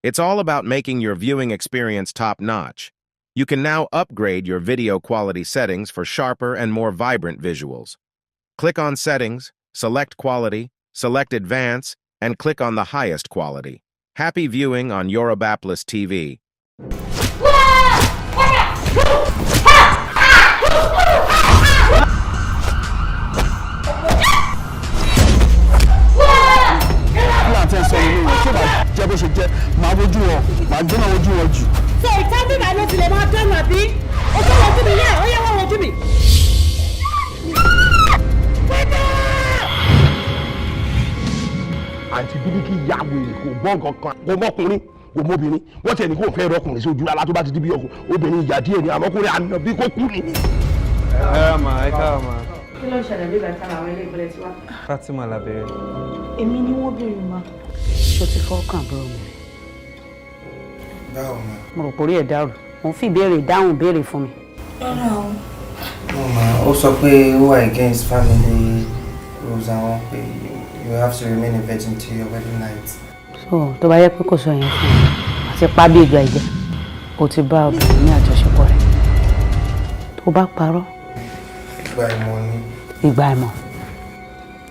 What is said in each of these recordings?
It's all about making your viewing experience top-notch. You can now upgrade your video quality settings for sharper and more vibrant visuals. Click on Settings, select Quality, select Advance, and click on the highest quality. Happy viewing on yoruba.TV. Àǹtí Bílíkì yàwó kò gbọ́n kankan kò mọ́kùnrin kò mọ́bìnrin wọ́n tiẹ̀ ní kò fẹ́ rọkùnrin sí ojú rárá tó bá ti di bí obìnrin ìyá díẹ̀ ni àmọ́kùnrin àná bí kò kú ni. ẹ káàmà. Kí ló ń ṣẹlẹ̀ bí ìgbà táwọn ilé ìgbẹ́lẹ̀ tí wá? Fatima la bẹ̀rẹ̀. Èmi ni wọ́n béèrè ma. Ṣé o ti fọ́kàn bọ́ mi? Báwo ma? Mo rò pórí ẹ̀ dárò. Mo fi ìbéèrè dáhùn béèrè fún mi. Rárá o. Mo máa ó sọ pé ó wà against family rules àwọn pé you have to remain a virgin till your wedding night. So tó bá yẹ pé kò sọ yẹn fún mi àti pa bí ìgbà ìjẹ o ti bá obìnrin ní àjọṣepọ̀ rẹ̀. Tó bá parọ́. Ìgbà ìmọ̀ ni. Ìgbà ìmọ̀.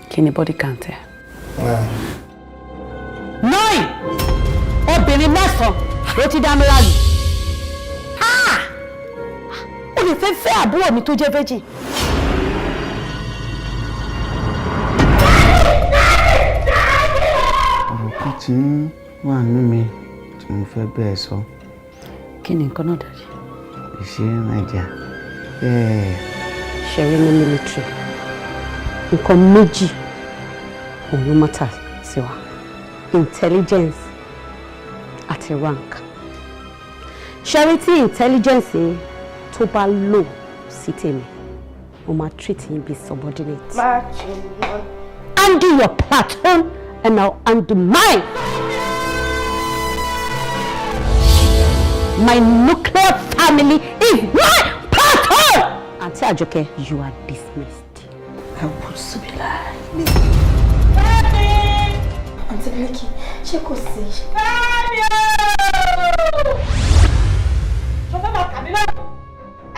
Kí ni body count ẹ? 9. Obìnrin mẹ́sàn-án ló ti dá mi lálù. O lè fẹ́ àbúrò mi tó jẹ́ virgin. Ọ̀rọ̀ kan tí ń wà nínú mi tí mo fẹ́ bẹ́ẹ̀ sọ. Kí ni nǹkan náà dájú? Ìṣe Nàìjíríà. Ṣẹ̀rí ní military. Nǹkan méjì òun ló mọ́tà sí wa. Intelligence àti rank. Ṣẹ̀rí tí intelligence tó bá lò sí tèmi, mo máa treat yín bí subordinate. Undo your platoon and I'll undo mine. My nuclear family is my platoon. Auntie Ajoke, you are dismissed. I want to be like. Auntie Becky, ṣé kò sí?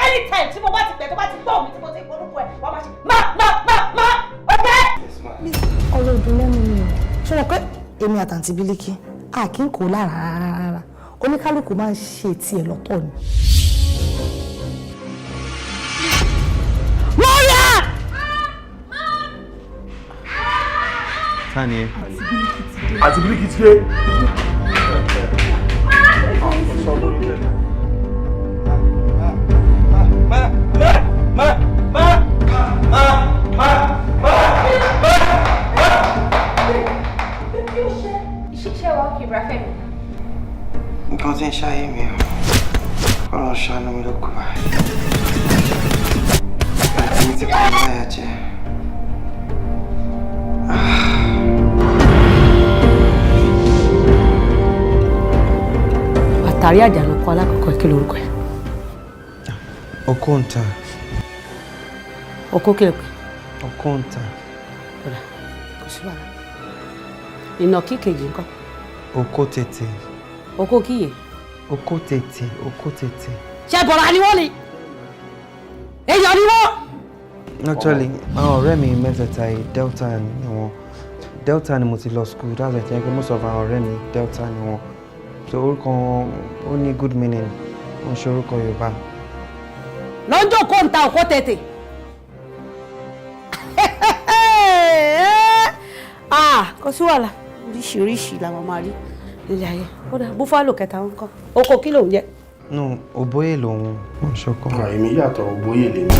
Anytime tí mo bá ti pẹ́ tó bá ti gbọ́ mi tí mo ti polúkọ ẹ̀ wọ́n máa ṣe má ọ̀tẹ́. Ọ̀rọ̀ òdùn lẹ́nu mi o. Ṣé o pé èmi àtàntí Bílíkì a kì í kó lára rárá. Oníkálùkù máa ń ṣe tiẹ̀ lọ́tọ̀ ni. Mọ́yà! Tani ẹ? Àǹtí Bílíkì ti dé. Nǹkan tí ń ṣayé mi o, Ọlọ́run ṣàánú mi ló kù báyìí. Àǹtí mi ti pa mí láyà jẹ. Àtàrí àjànàkú alákọ̀ọ́kọ́ kí lorúkọ ẹ̀? Okonta. Oko kí lè pè? Okonta. Kódà, kò sí wàhálà. Ìnàkí kejì ńkọ́? Oko tètè. Oko kíyè? Oko tètè. Oko tètè. Ṣé bọ̀rọ̀ ni wọ́n ni? Èèyàn ni wọ́n! Actually, àwọn ọ̀rẹ́ mi mẹ́tẹ̀ẹ̀ta yìí Delta ni wọ́n. Delta ni mo ti lọ school. That's why I think most of àwọn ọ̀rẹ́ mi Delta ni wọ́n. So orúkọ wọn ó ní good meaning. Wọ́n ṣe orúkọ Yorùbá. Lọ́jọ́ kó ń ta òkó tètè. Kò sí wàhálà. Oríṣiríṣi làwọn máa rí nílé ayé. Kódà búfálò kẹta ń kọ́. Oko kí lòun jẹ? No, òbóyè lòun. Wọ́n ṣọkọ. Èmi yàtọ̀ òbóyè lèmi.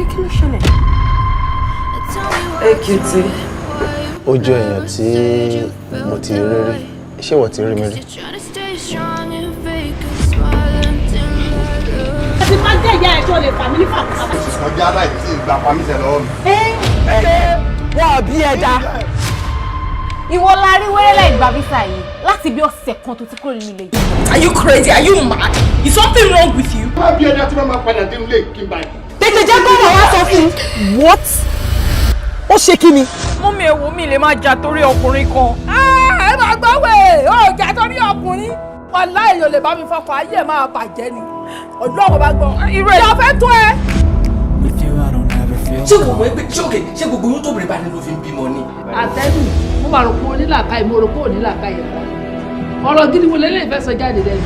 Kí ló ṣẹlẹ̀? Èkìtì. Ojú èèyàn tí mo ti rí rí. Ṣé wọ́n ti rí mi rí? Ti máa ń jẹ́ ìyá ẹ̀ tó lè fà mí ní fàkúrà. Ọjọ́ aláìsí ìgbà pàmísẹ̀ lọ́wọ́ mi. Wọ́n bí ẹja. Ìwọ la rí wẹ́rẹ́lẹ̀ ìgbà visa yìí láti bí ọ̀sẹ̀ kan tó ti kúrò nínú ilé. Are you crazy? Are you mad? Is so bá máa padà dé ilé kí n bá yìí. Tètè jẹ́ kó wọ́n wá sọ fún un. What? Ó ṣe kí ni? Mọ́mí ẹ wò mí lè máa jà torí ọkùnrin kan. Ẹ máa gbọ́ wẹ̀ ó jà torí ọkùnrin. Ọ̀la èèyàn lè bá mi fọkàn ayé ẹ̀ máa bàjẹ́ ni. Ọ̀dọ́ ọ̀gá bá gbọ́. Irú ẹ̀. Ṣé o fẹ́ tó ẹ? Ṣé kò mọ̀ pé ṣé gbogbo yóò tó bèrè bá nínú fi ń bímọ ni? Àtẹ́lù mo máa rò pé onílàkàyè mo rò pé onílàkàyè ọ̀rọ̀ gidi wo lélẹ́yìn fẹ́ sọ jáde lẹ́yìn.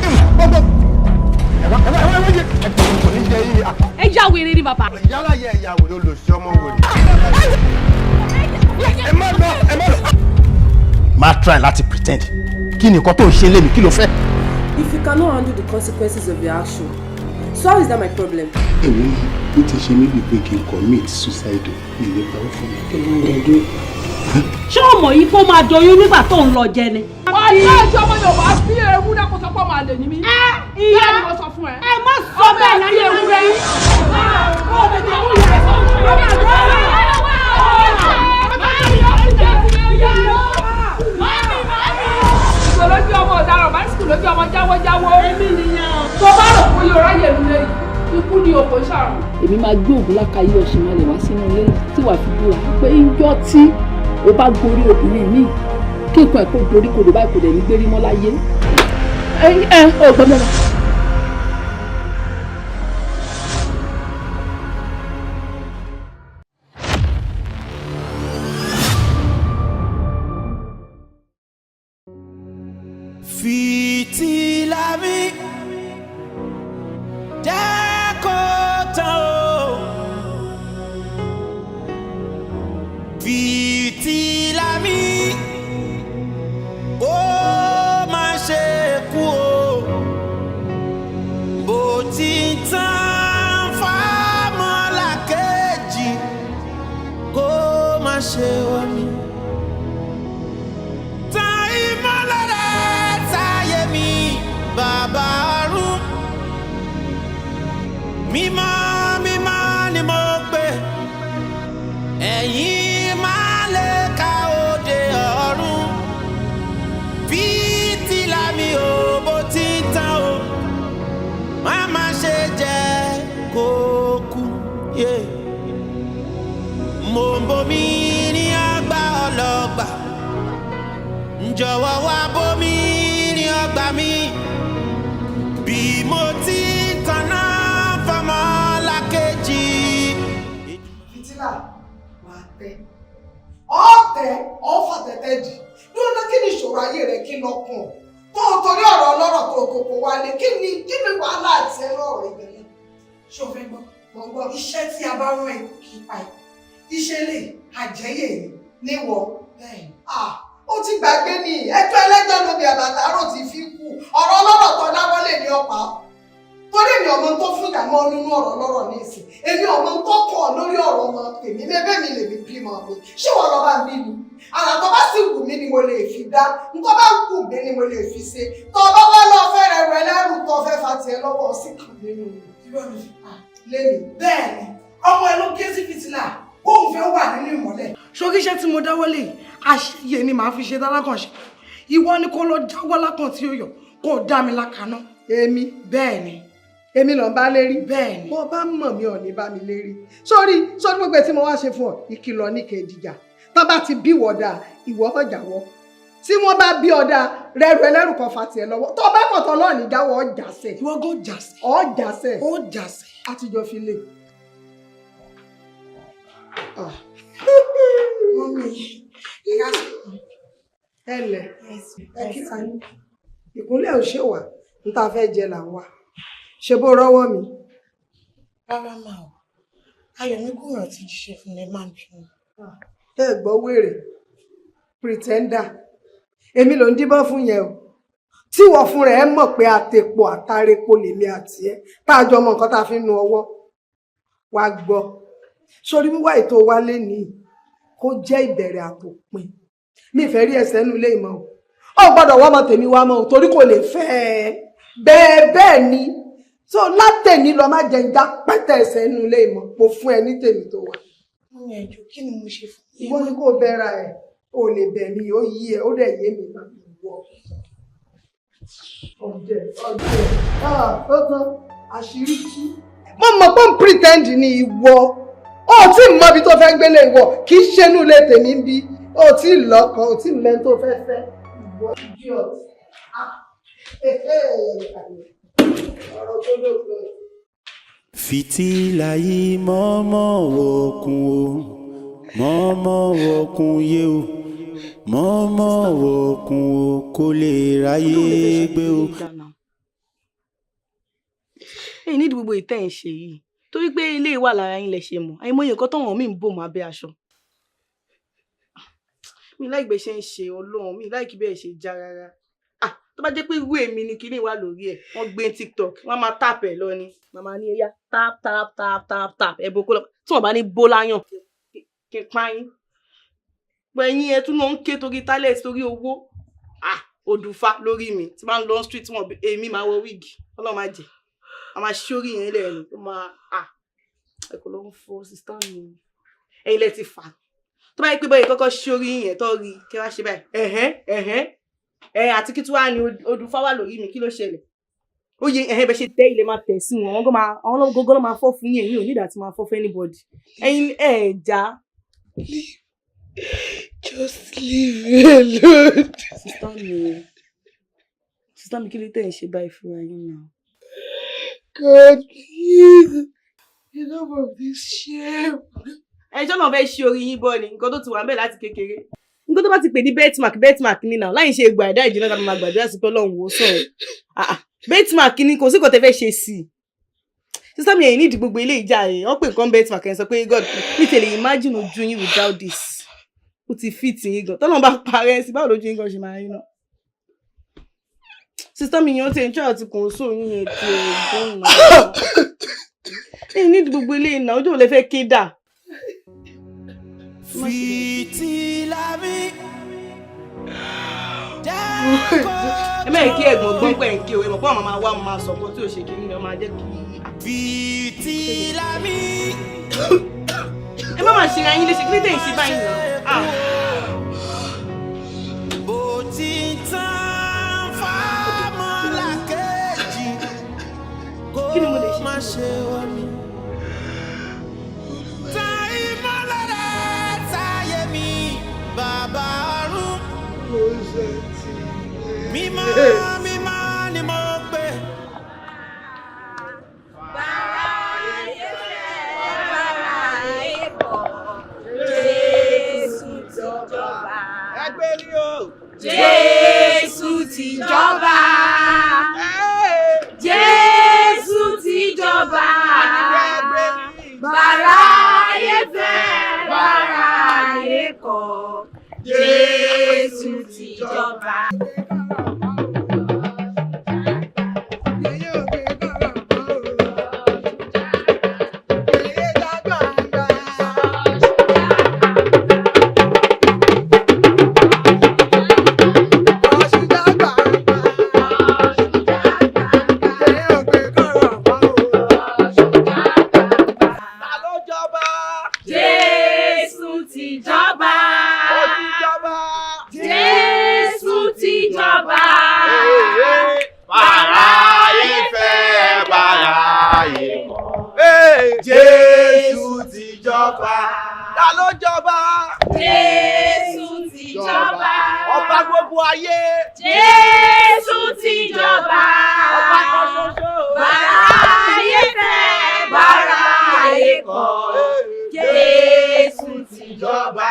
Ẹ já wèrè ni bàbá. Yálà yẹ ìyàwó ló lò sí ọmọ wèrè. Ẹ má lọ. Má try láti pretend. Kí ni nǹkan tó ń ṣe lémi kí ló fẹ́? If you cannot handle the consequences of your action, so how is that my problem? Èmi ó ti ṣe mí bíi pé kí n commit suicide ilé pàwọ́ fún mi. Ìlànà Ṣé ọmọ yìí kó máa doyún nígbà tó ń lọ jẹ ni? Wọ́n ní ẹjọ́ ọmọ Yorùbá bí ewu náà kó sọ pé ọmọ àlè ni mí. Ìyá ni mo sọ fún ẹ. Ẹ má sọ bẹ́ẹ̀ láyé ewúrẹ́ yìí. Lójú ọmọ ọ̀daràn báṣìkì lójú ọmọ jáwọ́. Èmi nìyẹn. Tó bá rò pé yóò ráyè nílé yìí, ikú ni òkò ṣàrùn. Èmi máa gbé ògùn lákàáyé ọ̀ṣìnmọ́lẹ̀ wá sínú ilé tí wàá fi búra pé ijọ́ tí o bá gorí obìnrin míì kí nǹkan ẹ̀ kó dorí kodò báyìí kò dẹ̀ ní gbérí mọ́ láyé. Ò gbọ́ mẹ́ta. Fìtílà mi jẹ́ kó tàn ó. Fìtílà mi ó má ṣe kú o. Bó ti tàn fámọ́làkejì kó má ṣe wá mi. Bàbá ọ̀run mímọ́ ni mo pè ẹ̀yin máa lè ka òde ọ̀run. Fìtílà mi ò bó ti tàn o má ṣe jẹ́ kó kú. Mo ń bomi ní àgbà ọlọ́gbà jọ̀wọ́ wá bomi ní ọgbà mi. Bí mo ti tanná fọmọ lákejì. Fìtílà wà tẹ́ ọ̀tẹ̀ ọ̀fàtẹ̀tẹ̀ dì lónà kí ni ìṣòro ayé rẹ̀ kí lọ́kùn tó o torí ọ̀rọ̀ ọlọ́rọ̀ tó o kò wálé kí ni wàhálà àti ẹ̀rọ ọ̀rọ̀ ìbẹ̀rẹ̀. Ṣé o fẹ́ gbọ́? Mo gbọ́ iṣẹ́ tí a bá rán ẹ kì í pa ẹ̀. Iṣẹ́ lè àjẹyè níwọ̀ bẹ́ẹ̀ ó ti gbàgbé ní ẹjọ́ ẹlẹ́jọ́ lóbi àbàtàrò ti fi kú ọ̀rọ̀ ọlọ́rọ̀ tó dáwọ́lé ní ọ̀pá torí èmi ọmọ tó fún ìdààmú nínú ọ̀rọ̀ ọlọ́rọ̀ ní ìsìn èmi ọmọ tó kọ̀ lórí ọ̀rọ̀ ọmọ tèmi mẹ́bẹ́ mi lè mi bímọ mi ṣé wọ́n lọ bá ń bí mi àrà tó bá sì wù mí ni mo lè fi dá nǹkan bá wù mí ni mo lè fi ṣe tó bá wá lọ fẹ́ rẹ̀ rẹ̀ lẹ́rù tó fẹ́ fa tiẹ̀ lọ́wọ́ sí kàn nínú lẹ́mi bẹ́ẹ̀ ni ọmọ ẹ ló ké sí Fìtílà òun fẹ́ wà nínú ìmọ́lẹ̀. ṣókíṣẹ́ tí mo dáwọ́lé àṣeyẹ ni màá fi ṣe dálákànṣe ìwọ ni kò lọ jáwọ́ lákàn tí ó yọ kò dá mi lákaná. èmi bẹ́ẹ̀ ni èmi lọ bá lérí bẹ́ẹ̀ ni bó bá mọ̀ mí ò ní bá mi lérí sórí gbogbo tí mo wá ṣe fún ọ ìkìlọ̀ ní kejìjà tán bá ti bí wọ̀dà ìwọ ọ̀jàwọ́ tí wọ́n bá bí ọ̀dà rẹ̀rù ẹlẹ́rù kan fa tiẹ̀ lọ́wọ́ tó bá kọ̀tọ̀ lọ́ọ̀nì jáwọ́ ọ̀jàsẹ̀ ìwọ gò jàsẹ̀ ọ̀jàsẹ̀ àtijọ́ fi lè. Mọ́mí, ẹlẹ̀ ẹ̀kíta ní ìkúnlẹ̀ ò ṣe wà ń ta fẹ́ jẹ là ń wá ṣe bó rọ́wọ́ mi. Rárá máa ò ayọ̀mí kúrò ti ṣe fún mi máa ń bí wọn. Ẹ gbọ́ wèrè pretender èmi ló ń díbọ́n fún yẹn o tí wọ́n fún rẹ̀ mọ̀ pé àtẹ̀pọ̀ àtàrẹ̀pọ̀ lèmi àti ẹ tá a jọ mọ nǹkan tá a fi ń nu ọwọ́ wá gbọ́ sórí wíwá ètò wálé nìyí kó jẹ́ ìbẹ̀rẹ̀ àtòpin mi fẹ́ rí ẹsẹ̀ nínú ilé ìmọ̀ o gbọ́dọ̀ wọ́n mọ tèmi wá mọ́ o torí kò lè fẹ́ ẹ bẹ́ẹ̀ ni so látẹ̀ní lọ má jẹ́ ìjà pẹ́tẹ́ ẹsẹ̀ nínú ilé ìmọ̀ mo fún ẹ ní tèmi tó wà. Mọ́mí ẹ̀jọ̀ kí ni mo ṣe fún yín? Ìwọ ni kò bẹ́ra ẹ̀ o lè bẹ̀ mí ó yí ẹ ó dẹ̀ yé mi máa ń wọ. ọ̀jẹ̀ ó tán àṣírí tú mo mọ̀ pé ń pretend ni ìwọ ó tí mọ ibi tó fẹ́ gbélé ìwọ kì í ṣe inú ilé tèmi ń bí ó tí lọ́kọ ó tí mẹ́ni tó fẹ́ fẹ́ ìwọ idiot. ọ̀rọ̀ tó lóògbé. Fìtílà yìí mọ́mọ́ òkun o mọ́mọ́ òkun yé o mọ́mọ́ òkun o kò lè ráyè gbé o. èyí ní gbogbo ìtẹ́ ẹ̀ ṣe yìí torí pé ilé ìwà lára yín lẹ ṣe mọ̀ àìmọye nǹkan tọ́wọ̀n mi ń bò mọ́ abẹ́ aṣọ. mi láì gbé ṣe ń ṣe ọlọ́run mi láì kí bẹ́ẹ̀ ṣe já rárá. tó bá jẹ́ pé irú èmi ni kinní wà lórí ẹ̀ wọ́n gbé TikTok wọ́n máa tap ẹ̀ lọ ni màmá ní ẹ̀yà tap tap tap tap tap ẹ̀ boko lọ tí wọ́n bá ní bó láyàn kí n pa yín. pẹ̀yìn ẹ tún lọ ń ké torí talent torí owó òdùfà lórí mi tí máa ń lọ street wọn èmi máa wọ wig ọlọ́run máa jẹ a máa ṣórí yẹn lẹ́nu ó máa ẹ̀kọ́ ló ń fọ́ sísá mi ẹ̀yin lẹ ti fà tó bá yẹ pé bọ́yìí kọ́kọ́ ṣórí yẹn tó rí kí wá ṣe báyìí àti kí tí wàá ní odùfá wà lórí mi kí ló ṣẹlẹ̀ ó yẹ bẹ ṣe tẹ́ ilé máa tẹ̀ sí wọn àwọn gógó ló máa fọ́ fún yín ò nídàá tí máa fọ́ fún anybody ẹ̀yin já. Just leave me alone. Sister mi kí ló tẹ̀ ń ṣe báyìí fúnra yín náà. God, please. Enough of this shame. Ẹjọ́ náà fẹ́ ṣe orí yín bọ́ ni nǹkan tó ti wà ń bẹ̀ láti kékeré. Nǹkan tó bá ti pè ní betmark ní náà láì ṣe ìgbà ẹ̀dá ìjìnlẹ̀ tàbí máa gbàdúrà sí pé Ọlọ́run wò sàn. Betmark ni kò sí kò tẹ́ fẹ́ ṣe sí i. Sister mi ẹ̀yìn nídìí gbogbo ilé ìjà rẹ̀ wọ́n pè nǹkan betmark ẹ̀ sọ pé God mi tẹ̀lé imagine ojú yín without this. Ó ti fit yín gan. Tọ́lọ́run bá parẹ́ sí báwo lójú yín gan ṣe máa rí náà. Sister mi yan ti ń ṣọ́ àti kùn sóò yín yẹn ti ẹ̀gbọ́n náà. Ẹ̀yìn nídìí gbogbo ilé ìnáwó ojú ò lè fẹ́ kéda. Fìtílà mi. Ẹ mẹ́rin kí ẹ̀gbọ́n gbọ́n pẹ̀ ń kí o ẹ mọ̀ pé àwọn máa wá máa sọ̀pọ̀ tí ò ṣe kí ni ọ máa jẹ́ kí. Fìtílà mi. Ẹ má máa ṣe ra yín léṣe kí ní tẹ̀ ń ṣe báyìí náà. Bó ti tán fámọ́lá kejì kó má ṣe wá mi. Bàbá ọ̀run mímọ́ mímọ́ ni mo pè. Bàrà ayé fẹ́ bàrà ayé bọ̀ Jésù ti jọba. Ẹgbẹ́ ni o. Jésù ti jọba. Jésù ti jọba. Bàrà ayé fẹ́ bàrà ayé kọ̀. Jésù ti jọba. Jésù ti jọba. Ta ló jọba? Jésù ti jọba. Ọba gbogbo ayé. Jésù ti jọba. Ọba kan ṣoṣo. Bàrà ayé fẹ́, bàrà ayé kọ̀. Jésù ti jọba.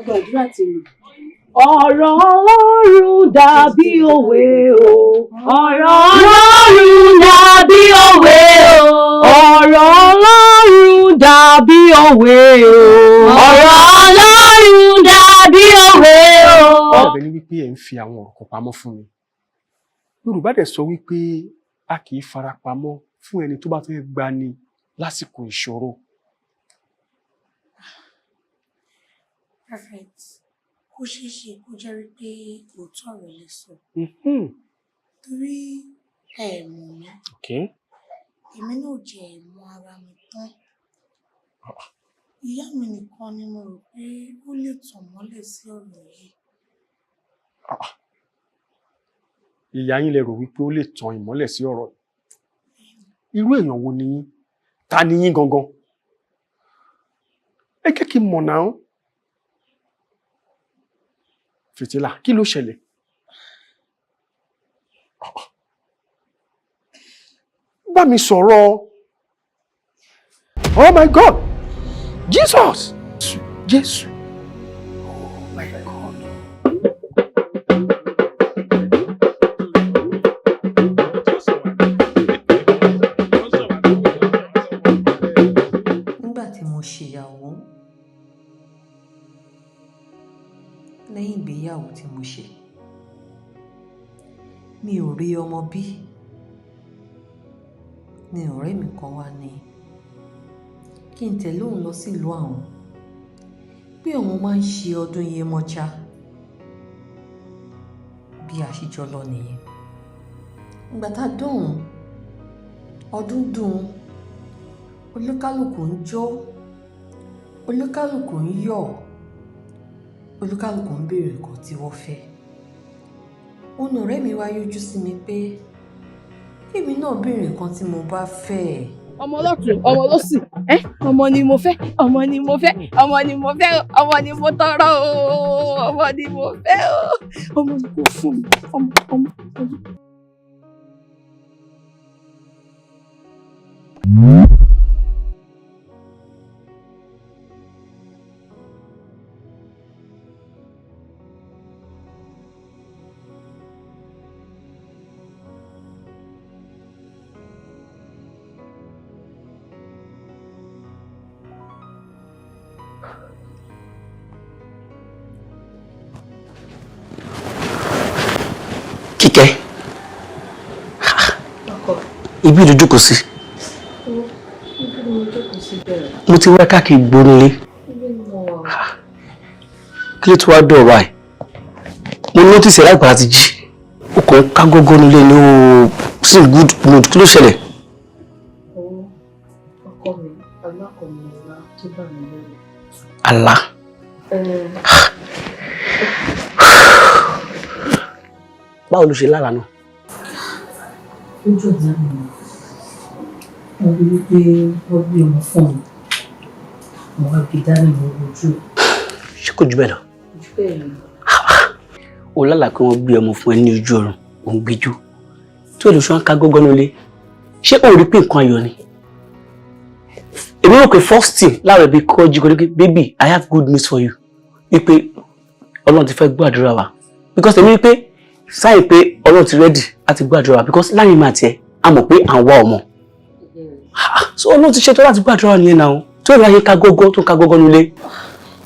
gbàdúrà ti lù. Ọ̀rọ̀ Ọlọ́run dàbí òwe o. Ọ̀rọ̀ Ọlọ́run dàbí òwe o. Ọ̀rọ̀ Ọlọ́run dàbí òwe o. Ọ̀rọ̀ Ọlọ́run dàbí òwe o. Ọ̀bẹ ní wípé ẹ̀ ń fi àwọn ọ̀rọ̀ kan pamọ́ fún mi. Yorùbá dẹ̀ sọ wípé a kì í fara pamọ́ fún ẹni tó bá fẹ́ gbani lásìkò ìṣòro. Perfect. Ó ṣeé ṣe kó jẹ́ wípé òótọ́ ọ̀rọ̀ lẹ sọ. Torí ẹ mọ̀ mí. Èmi náà jẹ́ ẹ̀mọ́ ara mi tán. Ìyá mi nìkan ni mo rò pé ó lè tàn mọ́lẹ̀ sí ọ̀rọ̀ yìí. Ìyá yín lẹ rò wípé ó lè tan ìmọ́lẹ̀ sí ọ̀rọ̀ yìí. Irú èèyàn wo ni yín? Ta ni yín gangan? Ẹ jẹ́ kí n mọ̀ náà. Fìtílà, kí ló ṣẹlẹ̀? Bá mi sọ̀rọ̀. Oh my God! Jesus! Jésù! Oh my God! Nígbà tí mo ṣèyàwó, lẹ́yìn ìgbéyàwó tí mo ṣe, mi ò rí ọmọ bí. Ni ọ̀rẹ́ mi kan wá ní kí n tẹ̀lé òun lọ sí ìlú àwọn bí òun máa ń ṣe ọdún Yemọja bí àṣìjọ lọ nìyẹn. Ìgbà tá a dóhùn, ọdún dùn, olúkálùkù ń jó, olúkálùkù ń yọ̀, olúkálùkù ń béèrè nǹkan tí wọ́n fẹ́. Òun ọ̀rẹ́ mi wá yọjú sí mi pé èmi náà béèrè nǹkan tí mo bá fẹ́. Ọmọ ọlọ́tún, ọmọ ọlọ́sì, ọmọ ni mo fẹ́, ọmọ ni mo fẹ́, ọmọ ni mo fẹ́, ọmọ ni mo tọrọ o, ọmọ ni mo fẹ́ o, ọmọ ni kò fún mi, ọmọ. Kíkẹ́, ibi ìdójú kò sí. Mo ti wá káàkiri gbónílé. Kí ló ti wá dọ̀ báyìí? Mo notice láìpẹ́ àti jí. Ó kàn ká gógó nílé ní o sí good mood. Kí ló ṣẹlẹ̀? Ọkọ mi, alákọ̀ọ́mọ ọ̀la tó bá mi lẹ́nu. Àlá. Báwo ló ṣe lára náà? Lójú ọ̀dà mi, mo rí wípé wọ́n gbé ọmọ fún mi. Mo wá gbé dání mo rojú. Ṣé kò jù bẹ́ẹ̀ lọ? Jù bẹ́ẹ̀ lọ. O lálàá pé wọ́n gbé ọmọ fún ẹ ní ojú ọ̀run, ò ń gbéjú. Tí olùṣọ́ ń ká gógó nílé, ṣé o rí pé nǹkan ayọ̀ ni? Èmi rò pé first thing láàrẹ̀ bí kọ́ jí kọ́dé, baby, I have good news for you. Wípé Ọlọ́run ti fẹ́ gbàdúrà wa. Because èmi rí pé sáyìn pé Ọlọ́run ti ready láti gbàdúrà because láyìn máa tiẹ̀ a mọ̀ pé à ń wá ọmọ. So Ọlọ́run ti ṣetán láti gbàdúrà nìyẹn náà. Tó ìráyè ká gógó tó ń ká gógó nílé.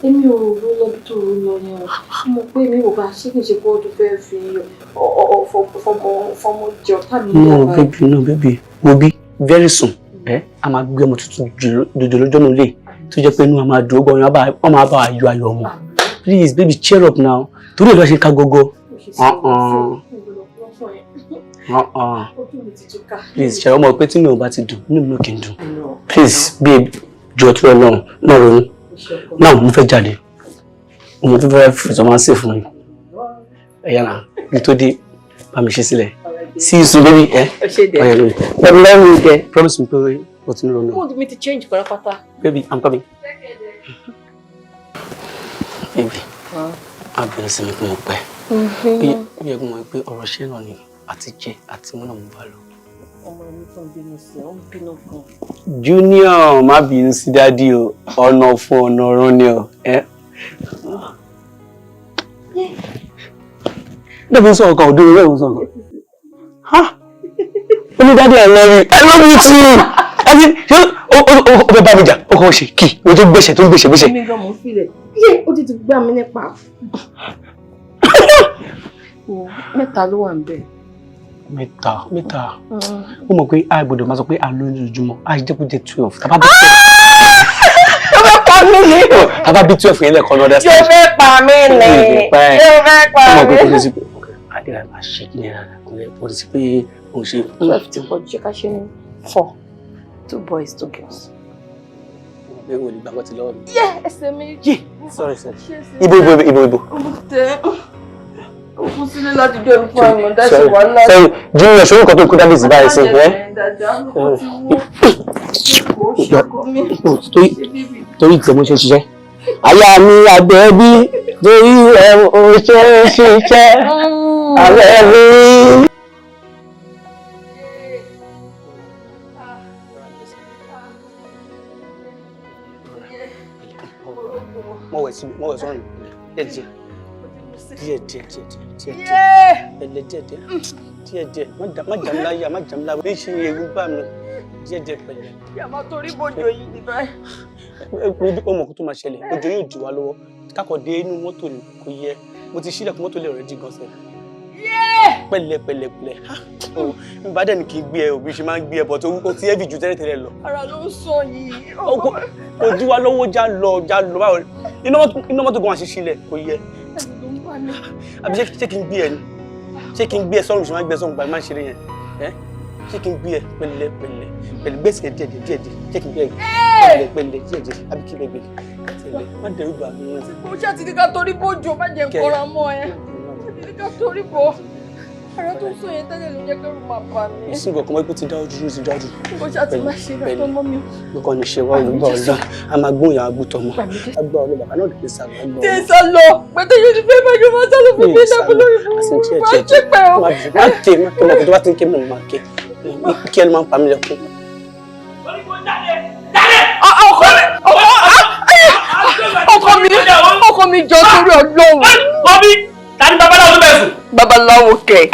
Èmi ò rò lọ bí tó rò lọ yẹn o. Mo pé mi ò bá ṣé kì í ṣe pé ọdún fẹ́ fi fọmọ jẹ ọ̀tá mi. No baby, wo bí very soon a máa gbé ọmọ tuntun jòjò lọ́jọ́ náà lè tó jẹ́ pé inú a máa dùn ó gbọ́ wọn máa bá wa yọ ayọ̀ ọmọ. Please baby cheer up now. Torí ẹ̀ lọ́ ṣe ká gógó. Please ṣe ọmọ pé tí mi ò bá ti dùn inú mi ò kì í dùn. Please babe jọ tó ẹ náà náà ronú náà mo fẹ́ jáde mo tún fẹ́ fìtọ́ máa ń sè fún mi ẹ̀yà náà ní tó dé bá mi ṣe sílẹ̀ see you soon baby ọ̀yà lórí lẹ́rù gẹ promise me pé o ti ní ronú. Mood mi ti change pátápátá. Baby I'm coming. Baby a bẹ̀rẹ̀ sí mi kí mo pẹ́ bí ẹ̀gbọ́n mọ̀ pé ọ̀rọ̀ ṣẹ́ náà ni àti jẹ àti múnà mo bá lọ. Ọmọ mi tó ń bínú sí ọ ń bínú gan. Junior má bínú sí dádì o ọ̀nà fún ọ̀nà ọ̀run ni o. Never saw a cow do it. Ha! Only daddy, I love you. I love you too. I mean, oh, Babija, oh, she key. We don't wish it, don't wish it. Mi gan mo feel it. Ye, ó ti gbá mi nípa. O, mẹ́ta ló wà ńbẹ̀. Mẹ́ta. Ó mọ̀ pé a gbọ́dọ̀ máa sọ pé a lóyún lójoojúmọ́. A jẹ́ kó jẹ́ 12. Tàbá bí 12 yẹn lẹ́kọ̀ọ́ lọ́dẹ. Yóò fẹ́ pa mí ni. Yóò fẹ́ pa mí. Ó mọ̀ pé kò lè sí pé àdéhà máa ṣe kí ní ara kò lè pọ̀ sí pé ó ṣe. 12 ti pọ̀ jù ká ṣe ní 4. 2 boys, 2 girls. Ẹ wò ní gbàgbọ́ ti lọ́wọ́ mi. Yẹ́ ẹsẹ̀ méjì. Sorry. Ibo. Òkú sílé láti jọ ìfọ́ ẹ̀mọ̀ dáṣe wà láti. Sorry, Junior, ṣòro kan tó kú dábìsì báyìí sí. Torí ìtẹ̀ mo ṣe ṣiṣẹ́. Àyà mi àgbẹ̀ bí torí ẹ̀ mo ṣe ṣiṣẹ́. Àgbẹ̀ mi. Mo wẹ̀ sọ́run. Díẹ̀. Má jàmláyà, má ṣe ewu bá mi. Díẹ̀ pẹ̀lẹ́. Yà máa torí bójú yìí ní báyìí. Ó mọ̀ kó tó máa ṣẹlẹ̀, òjò yóò dì wá lọ́wọ́. Kákọ̀ dé inú mọ́tò ni kò yẹ. Mo ti ṣílẹ̀kùn mọ́tò lè rẹ̀ jí gan sẹ́. Pẹ̀lẹ́. Mi bá dẹ̀ ní kí n gbé ẹ, òbí ṣe máa ń gbé ẹ bọ̀ tó ti ẹ́bì ju tẹ́lẹ̀ lọ. Ara ló ń sọ yìí. Kò dí wá lọ́wọ́ já lọ báwo. Iná mọ́tò gan wá ṣe sílẹ̀ kò yẹ. Àbí ṣé kí n gbé ẹ ni? Ṣé kí n gbé ẹ sọ́run ṣe máa ń gbé ẹ sọ́run báyìí máa ń ṣeré yẹn? Ṣé kí n gbé ẹ pẹ̀lẹ́ gbèsè díẹ̀ ṣé kí n gbé ẹ pẹ̀lẹ́ díẹ̀ àbí kí n gbé ẹ má dẹrù bà mí. Mo ṣe àti nígbà torí bójú má jẹ́ nkọ́ra mọ́ ẹ. Àti nígbà torí bọ́. Ara tó ń sọ yẹn tẹ́lẹ̀ ló jẹ́ kẹ́rù máa bà mí. Ìsìn kankan wọ́n ti dá ojú ti dájú. Mo ṣe àti má ṣe rẹ̀ tó mọ́ mi. Lọ́kàn ní ṣe wá olùgbà ọ̀la, a máa gbóhùn ìyá agbótọ́ mọ́. Agbá ọ̀la bàbá náà lè sá lọ. Tí ẹ sá lọ, pẹ̀tẹ́ yóò ti fẹ́ bájú máa sá lọ fún mi lẹ́kùn lórí fún mi. Má ṣe pẹ́ o. Má ké mọ̀ tó bá ti ń ké mọ̀ máa ké. Kí ẹni máa ń pa mí lẹ́kùn. Ọkọ mi jọ sórí Ọlọ́run. Bọ́bí, ta ni babaláwo tó bẹ̀ sùn? Babaláwo kẹ̀.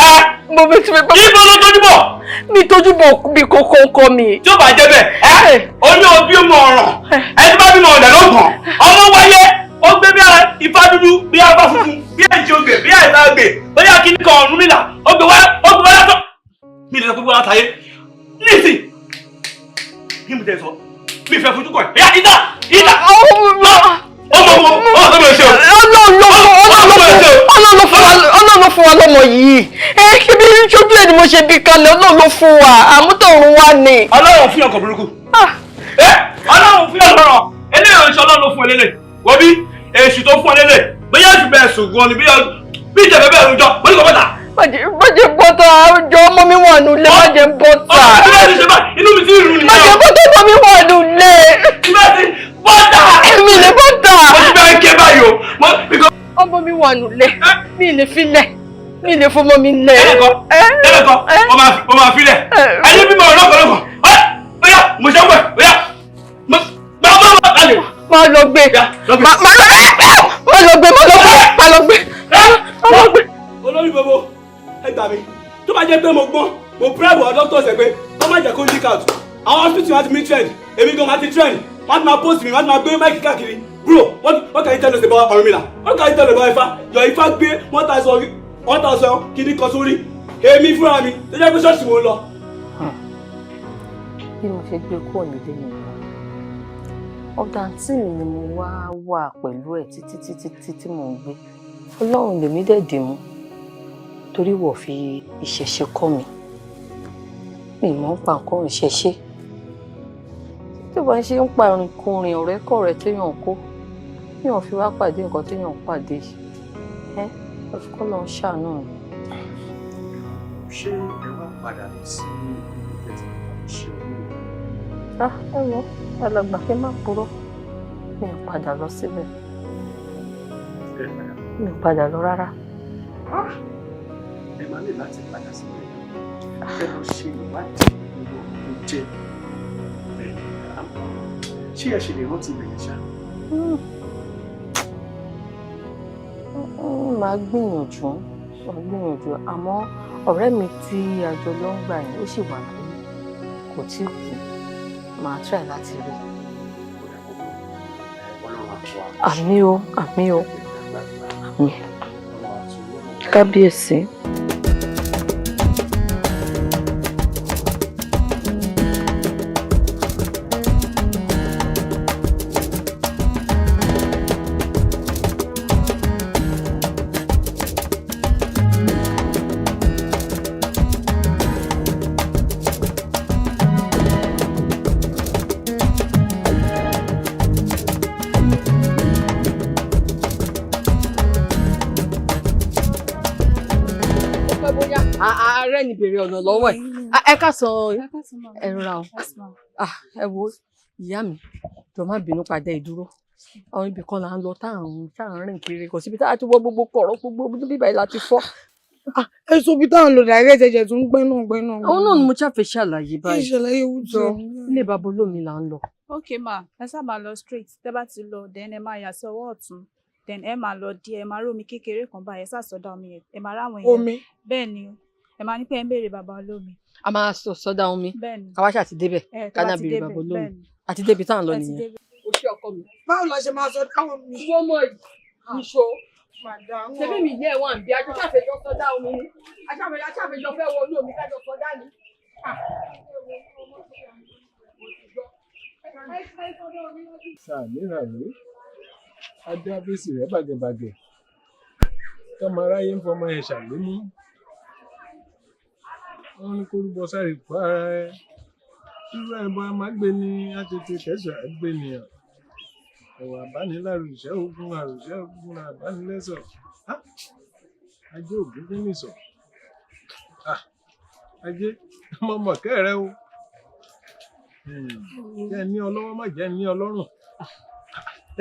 Mo bí ti fi bá. Ibo ló tójú bọ̀? Mi tójú bọ̀ bí kókó ńkọ mi. Tí ó bá jẹ́ bẹ́ẹ̀, ó ní òbí ọmọ ọ̀ràn. Ẹni tó bá bímọ ọ̀dẹ̀ ló gbọ̀n. Ọmọ wáyé, ó gbé bí ifá dúdú, bí afá funfun, bí ẹ̀jẹ̀ ogbè, bí àìsàn ogbè, bóyá kíní kan ọ̀run nílà, ó gbé wá látọ̀. Mi lè sọ pé wọ́n látàyé. Nísì, kí mo tẹ̀ sọ? Mi fẹ́ fojú kọ̀ ẹ̀. Ìdá! Ọlọ́run ló fún wa lọ́mọ yìí. Kí bí ṣojú ẹ̀ ni mo ṣe bí kalẹ̀ Ọlọ́run ló fún wa. Àmútọ̀run wa ni. Ọlọ́run fún ọkọ̀ burúkú. Ọlọ́run fún ọlọ́rọ̀. Eléyìí oṣù Ọlọ́run ló fún ẹlẹ́lẹ̀. Wọ́n bí èṣù tó fún ẹlẹ́lẹ̀. Bóyá èṣù bẹ́ẹ̀ sùn gan ni bí ìjẹ̀bẹ̀ bẹ́ẹ̀ rújọ. Wọ́n ní kò bọ́ta. Májè bọ́tà àjọ ọmọ mi wà nulẹ̀ májè bọ́tà. Inú mi ti rú ni. Májè bọ́tà ọmọ mi wà nulẹ̀. Bọ́tà. Èmi lè bọ́tà. Mo ti bẹ́ẹ̀ ké báyìí o. Ọmọ mi wà nulẹ̀. Mi lè filẹ̀. Mi lè fọmọ mi lẹ̀. Ẹlẹ́kọ̀, o máa filẹ̀. Ẹni bímọ ọlọ́kọ̀ọ́lọ́kọ̀. Bóyá mo ṣe ń wẹ̀, bóyá. Máa lọ gbé. Máa lọ gbé. Olórí gbogbo, ẹ gbà mí. Tó bá jẹ́ pé mo gbọ́n, mo bribe àwọn doctors ẹ̀ pé wọ́n má jẹ́ kó leak out. Àwọn hospital máa ti mi trend, èmi gan máa ti trend. Wọ́n ti máa post mi, wọ́n ti máa gbé máìkì káàkiri. Bro, what can you tell us about Ọ̀rúnmìlà? What can you tell us about Ifá? Your Ifá gbé 1,000 kìíní kan sórí. Èmi fúnra mi, tó jẹ́ pé ṣọ́ọ̀ṣì mo ń lọ. Bí mo ṣe gbé kúrò nílé mi, ọ̀dọ̀ àǹtí mi ni mo wà pẹ̀lú ẹ̀ títí tí mò ń gbé. Ọlọ́run lèmi dẹ̀ dì mú. Torí wọ́n fi ìṣẹ̀ṣe kọ́ mi. Mi mọ̀ ń pa nǹkan ìṣẹ̀ṣe. Tí wọ́n ṣe ń pa ìrìnkúrìn ọ̀rẹ́kọ̀rẹ́ téèyàn kó, téèyàn fi wá pàdé nǹkan téèyàn pàdé yìí. Ọ̀fíkọ́ lọ ń ṣàánú mi. Ṣé ẹ wá padà lọ sí ìgbésẹ̀ ìṣe orí? Ẹ wọ alàgbà kí n má purọ́. Mi ò padà lọ síbẹ̀. Mi ò padà lọ rárá. Ẹ máa ní láti padà sílẹ̀. Ẹ lọ ṣe ìwádìí ìwọ tó jẹ́ ṣé ẹ ṣe lè rántí ìbẹ̀yẹn ṣá? Màá gbìyànjú. Wọ́n gbìyànjú àmọ́ ọ̀rẹ́ mi tí àjọ ló ń gbà yẹn ó sì wà láyé kò tí kú màá try láti rí. Àmín o, àmín o, àmín. Kábíyèsí. Ààrẹ ni bèrè ọ̀nà lọ́wọ́ ẹ̀. Ẹ ká sọ ẹ̀rọ ra o. Ẹ wo ìyá mi jọ má bínú padà ìdúró. Àwọn ibì kan là ń lọ tá à ń rìn kiri kò síbi tá a ti wọ gbogbo kọ̀rọ̀ gbogbo bíbá yìí láti fọ́. Ẹ sọ bí táwọn lò direct ẹ̀jẹ̀ tó ń gbẹ́ náà. Àwọn náà ni mo ṣàfẹ́ ṣàlàyé báyìí. Ìṣàlàyé wújọ. Ilé bàbá olómi là ń lọ. Okay ma, ẹ sábà lọ straight. Tẹ́ bá ti lọ, then ẹ máa yà sí ọwọ́ ọ̀tún. Then ẹ máa lọ díẹ̀, ẹ máa rí omi kékeré kan báyìí, ẹ sàsọdá omi yẹn. Ẹ máa ráwọn èèyàn. Omi. Bẹ́ẹ̀ ni o. Ẹ máa ní pé ẹ ń béèrè bàbá olómi. A máa sọdá omi. Bẹ́ẹ̀ ni. Káwá ṣáà ti débẹ̀. Ká náà béèrè bàbá olómi. Àti débi tá à ń lọ nìyẹn. O ṣé ọkọ mi. Báwo la ṣe máa sọ dáwọn mi? Wọ́n mọ̀ ìṣó. Ṣebí mi yẹ wọn àbí ajọ́ ṣàfẹ́jọ́ sọdá omi ni. Aṣàfẹ́jọ́ fẹ́ wọ olómi kájọ sọdá ni. Sàmìnà rèé, adé abẹ́sì rẹ̀ bàgẹ̀bàgẹ̀, tọ́mọ aráyé ń fọmọ ẹ̀ ṣàlémú. Wọ́n ní kórúbọ sáré pa ara ẹ̀. Irú ẹ̀bọn a máa gbé ní àtètè tẹ̀sán àgbé nìyàn. Ẹ̀wà àbánilárùṣẹ́ ogun àrùṣẹ́ ogun àbánilẹ́sọ̀. Ajé ògún kí ní sọ. Ajé mọ̀mọ̀ kẹ́rẹ́ o. Jẹ́ ní ọlọ́wọ́ má jẹ́ ní ọlọ́rùn.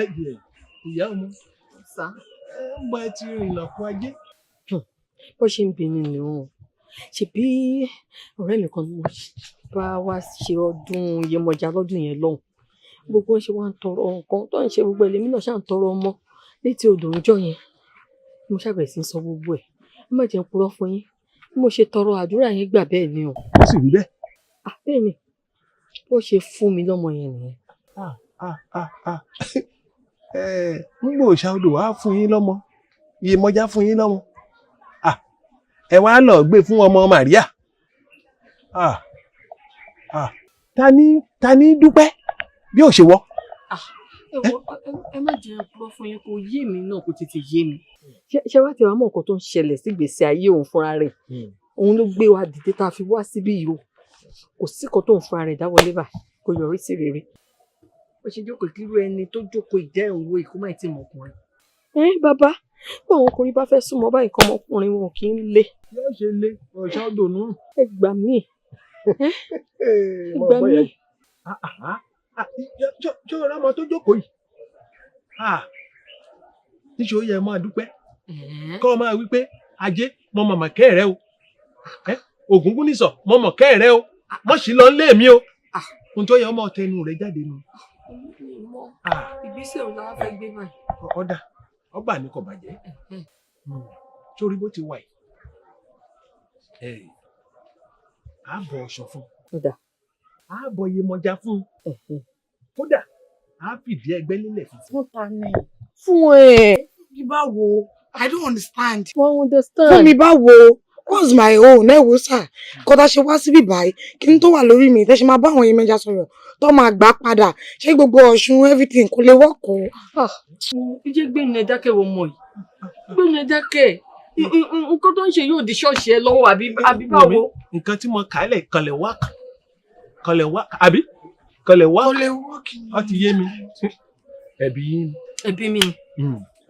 Ẹ̀jẹ̀ ìyá ọmọ. Ń bá ẹ ti rìnà fún ajé. Bó ṣe ń bínú ni òun. Ṣebí ọ̀rẹ́ mi kan ni mo bá wá ṣe ọdún Yemọja lọ́dún yẹn lọ́hùn. Gbogbo ń ṣe wá ń tọrọ nǹkan tó ń ṣe gbogbo ẹlẹ́mí náà ṣáà ń tọrọ ọmọ létí odò ọjọ́ yẹn. Mo ṣàbẹ̀rẹ̀ sí ń sọ gbogbo ẹ̀. Ẹ má jẹ́ ń purọ́ fún yín. Bí mo ṣe tọrọ àdúrà yẹn gbà bẹ́ẹ̀ ni o. Ó sì rí bẹ́ẹ̀. Bẹ́ẹ̀ ni. Bó ṣe fún mi lọ́mọ yẹn nìyẹn. Nígbà òòṣà odò wá fún yín lọ́mọ, Yemọja fún yín lọ́mọ. Ẹ wá lọ gbé fún ọmọ Màríà. Ta ní dúpẹ́ bí ò ṣe wọ́. Ẹ má jẹ́ purọ́ fún yín kó yé mi náà kó tètè yé mi. Ṣé wá ti wá mọ̀ nǹkan tó ń ṣẹlẹ̀ sí ìgbésí ayé òun fúnra rẹ̀? Òun ló gbé wa dìde tá a fi wá síbí yìí o. Kò sí kan tó ń fúnra rẹ̀ dáwọlé báyìí kó yọrí sí rere. Ó ṣe jókòó kí irú ẹni tó jókòó ìjẹ́ ìwò ìkómọ̀ ẹ̀ tí mọ̀ ọkùnrin. Bàbá bí àwọn ọkùnrin bá fẹ́ súnmọ́ báyìí kan ọmọkùnrin wọn kì í le. Yóò ṣe le ọ̀ṣà odò nù. Ẹ gbà mí. Gbà mí. Ṣé ọ̀rọ̀ ọmọ tó jókòó yìí? Níṣẹ́ ó yẹ máa dúpẹ́. Kọ́ máa wí pé ajé mọ màmá kẹ́rẹ́ o. Ògúngún nìsọ̀ mọ mọ̀ kẹ́rẹ́ o. Mọ̀ sí lọ lé mi o. Ohun tó yẹ ọmọ tẹnu rẹ̀ jáde nù. Ìgbésẹ̀ òun làwọn fẹ́ gbé báyìí. Ọ̀dà ọba ní kò bàjẹ́. Sórí bó ti wà yìí. Àbọ̀ ọ̀ṣọ́ fún. Àbọ̀ Yemọja fún. Kódà a fìdí ẹgbẹ́ nílẹ̀ fún. Fún ta ni? Fún ẹ. Bí báwo? I don't understand. Wọ́n understand. Fún mi báwo? What's my own? Ẹ wo sà, kọ́tà ṣe wá síbí báyìí, kí ni tó wà lórí mi? Tẹ́ ṣe máa bá àwọn Yemọja sọ̀rọ̀ tó máa gbà padà. Ṣé gbogbo Ọ̀ṣun everything kò lè wọ́kọ̀? Ìjẹ́ gbẹ̀nu ẹ dákẹ́ wo mọ̀ yìí. Gbẹ̀nu ẹ dákẹ́. Nǹkan tó ń ṣe yóò di ṣọ́ọ̀ṣì ẹ lọ́wọ́ àbí báwo? Nǹkan tí mo kà á lẹ̀ kànlẹ̀ wá àbí kànlẹ̀ wá. Ó ti yé mi. Ẹ̀bí yín. Ẹ̀bí mi.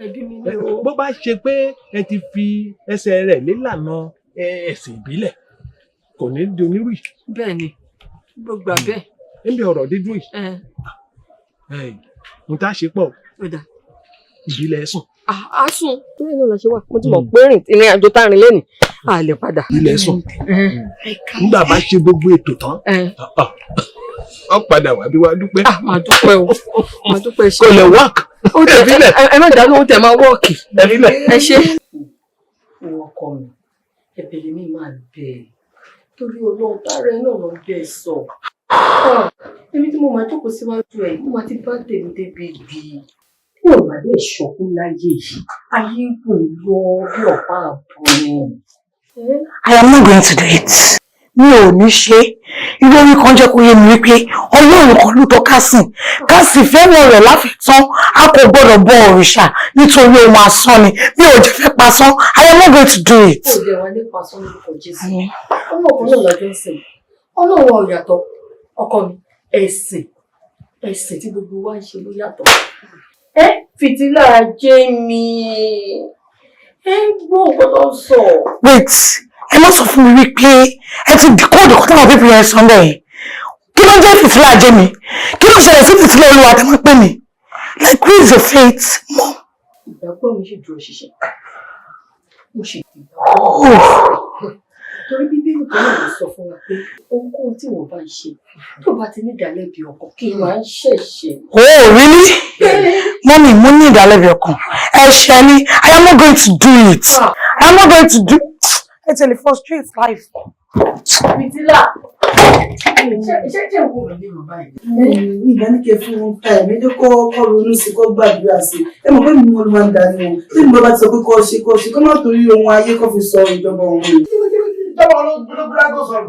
Ẹ̀bí mi ni o. Bó bá ṣe pé ẹ ti fi ẹsẹ̀ rẹ̀ lélànà ẹ̀sìn ìbílẹ̀ kò ní di onírú yìí. Bẹ́ẹ̀ ni gbogbo àbẹ́. Níbi ọ̀rọ̀ dídùn yìí. N ta ṣe pọ̀ ìbílẹ̀ sùn. A sùn. Bẹ́ẹ̀ náà la ṣe wà. Mo ti mọ̀ pé ìrìn àjò tá a rìn lẹ́nìí. A lè padà. Ìbílẹ̀ sùn. Nígbà bá ṣe gbogbo ètò tán. Wọ́n padà wá bí wá dúpẹ́. Màá dúpẹ́ o. Màá dúpẹ́ ṣe. Kò lè wọ́ọ̀kì. Ẹ má dá lóhùn tẹ̀ máa wọ́ọ̀kì. Ẹ ṣe. Ọkọ mi ẹ̀bẹ̀ lèmi máa bẹ̀ torí Ọlọ́run tààrẹ náà ló ń bẹ̀ sọ èmi tí mo máa jókòó síwájú ẹ̀ mo máa ti bá tèmi débi bí tí ò bá dé ṣọkún láyé yìí ayé kò lọ bí ọ̀pá àbọ̀ ni. I am not going to do it. Mi ò ní ṣe irú orí kan jẹ́ kó yé mi wípé Ọlọ́run kan ló tọ́ ká sìn ká sì fẹ́ràn rẹ̀ láfitán a kò gbọ́dọ̀ bọ òrìṣà nítorí ohun asán ni mi ò jẹ́ fẹ́ pasán. I am not going to do it. Ó jẹ́ wa ní pasán lórúkọ Jésù. Ọlọ́run náà lọ́jọ́ sìn. Ọlọ́run ò yàtọ̀ ọkọ mi ẹ̀sìn tí gbogbo wa ń ṣe ló yàtọ̀. Fìtílà jẹ́ mi. Gbọ́ nǹkan tó ń sọ. Wait, ẹ má sọ fún mi wípé ẹ ti decode ọkọ táwọn pípì yẹn sọ bẹ́ẹ̀. Kí ló ń jẹ́ fìtílà jẹ́ mi? Kí ló ṣẹlẹ̀ sí fìtílà olúwa tẹ́ máa ń pè mí? Like who is your fate, mom? Ìgbàgbọ́ mi ṣì dúró ṣiṣẹ́. Mo ṣe ìgbàgbọ́. Torí bíbélì kan náà ló sọ fún wa pé ohunkóhun tí wọ́n bá ń ṣe tó bá ti ní ìdálẹ́bi ọkàn kí n máa ń ṣẹ̀ṣẹ̀. Oh, really? Mommy, mo ní ìdálẹ́bi ọkàn. Ẹ̀ṣẹ̀ ni, I am not going to do it. I am not going to do it. It's a frustrate life. Fìtílà. Ṣé òkú rẹ̀ ní bàbá yìí? Ìgbà ní kẹ fún ẹ̀mí tó kọ́ ronú sí kọ́ gbàdúrà sí. Ẹ mọ̀ pé mi mo máa ń darí wọn. Tí mi bá ti sọ pé kọ́ ṣe kọ́ má torí ohun ayé kọ́ fi sọ ìjọba òun. Ìjọba olóògbé sọ̀rọ̀.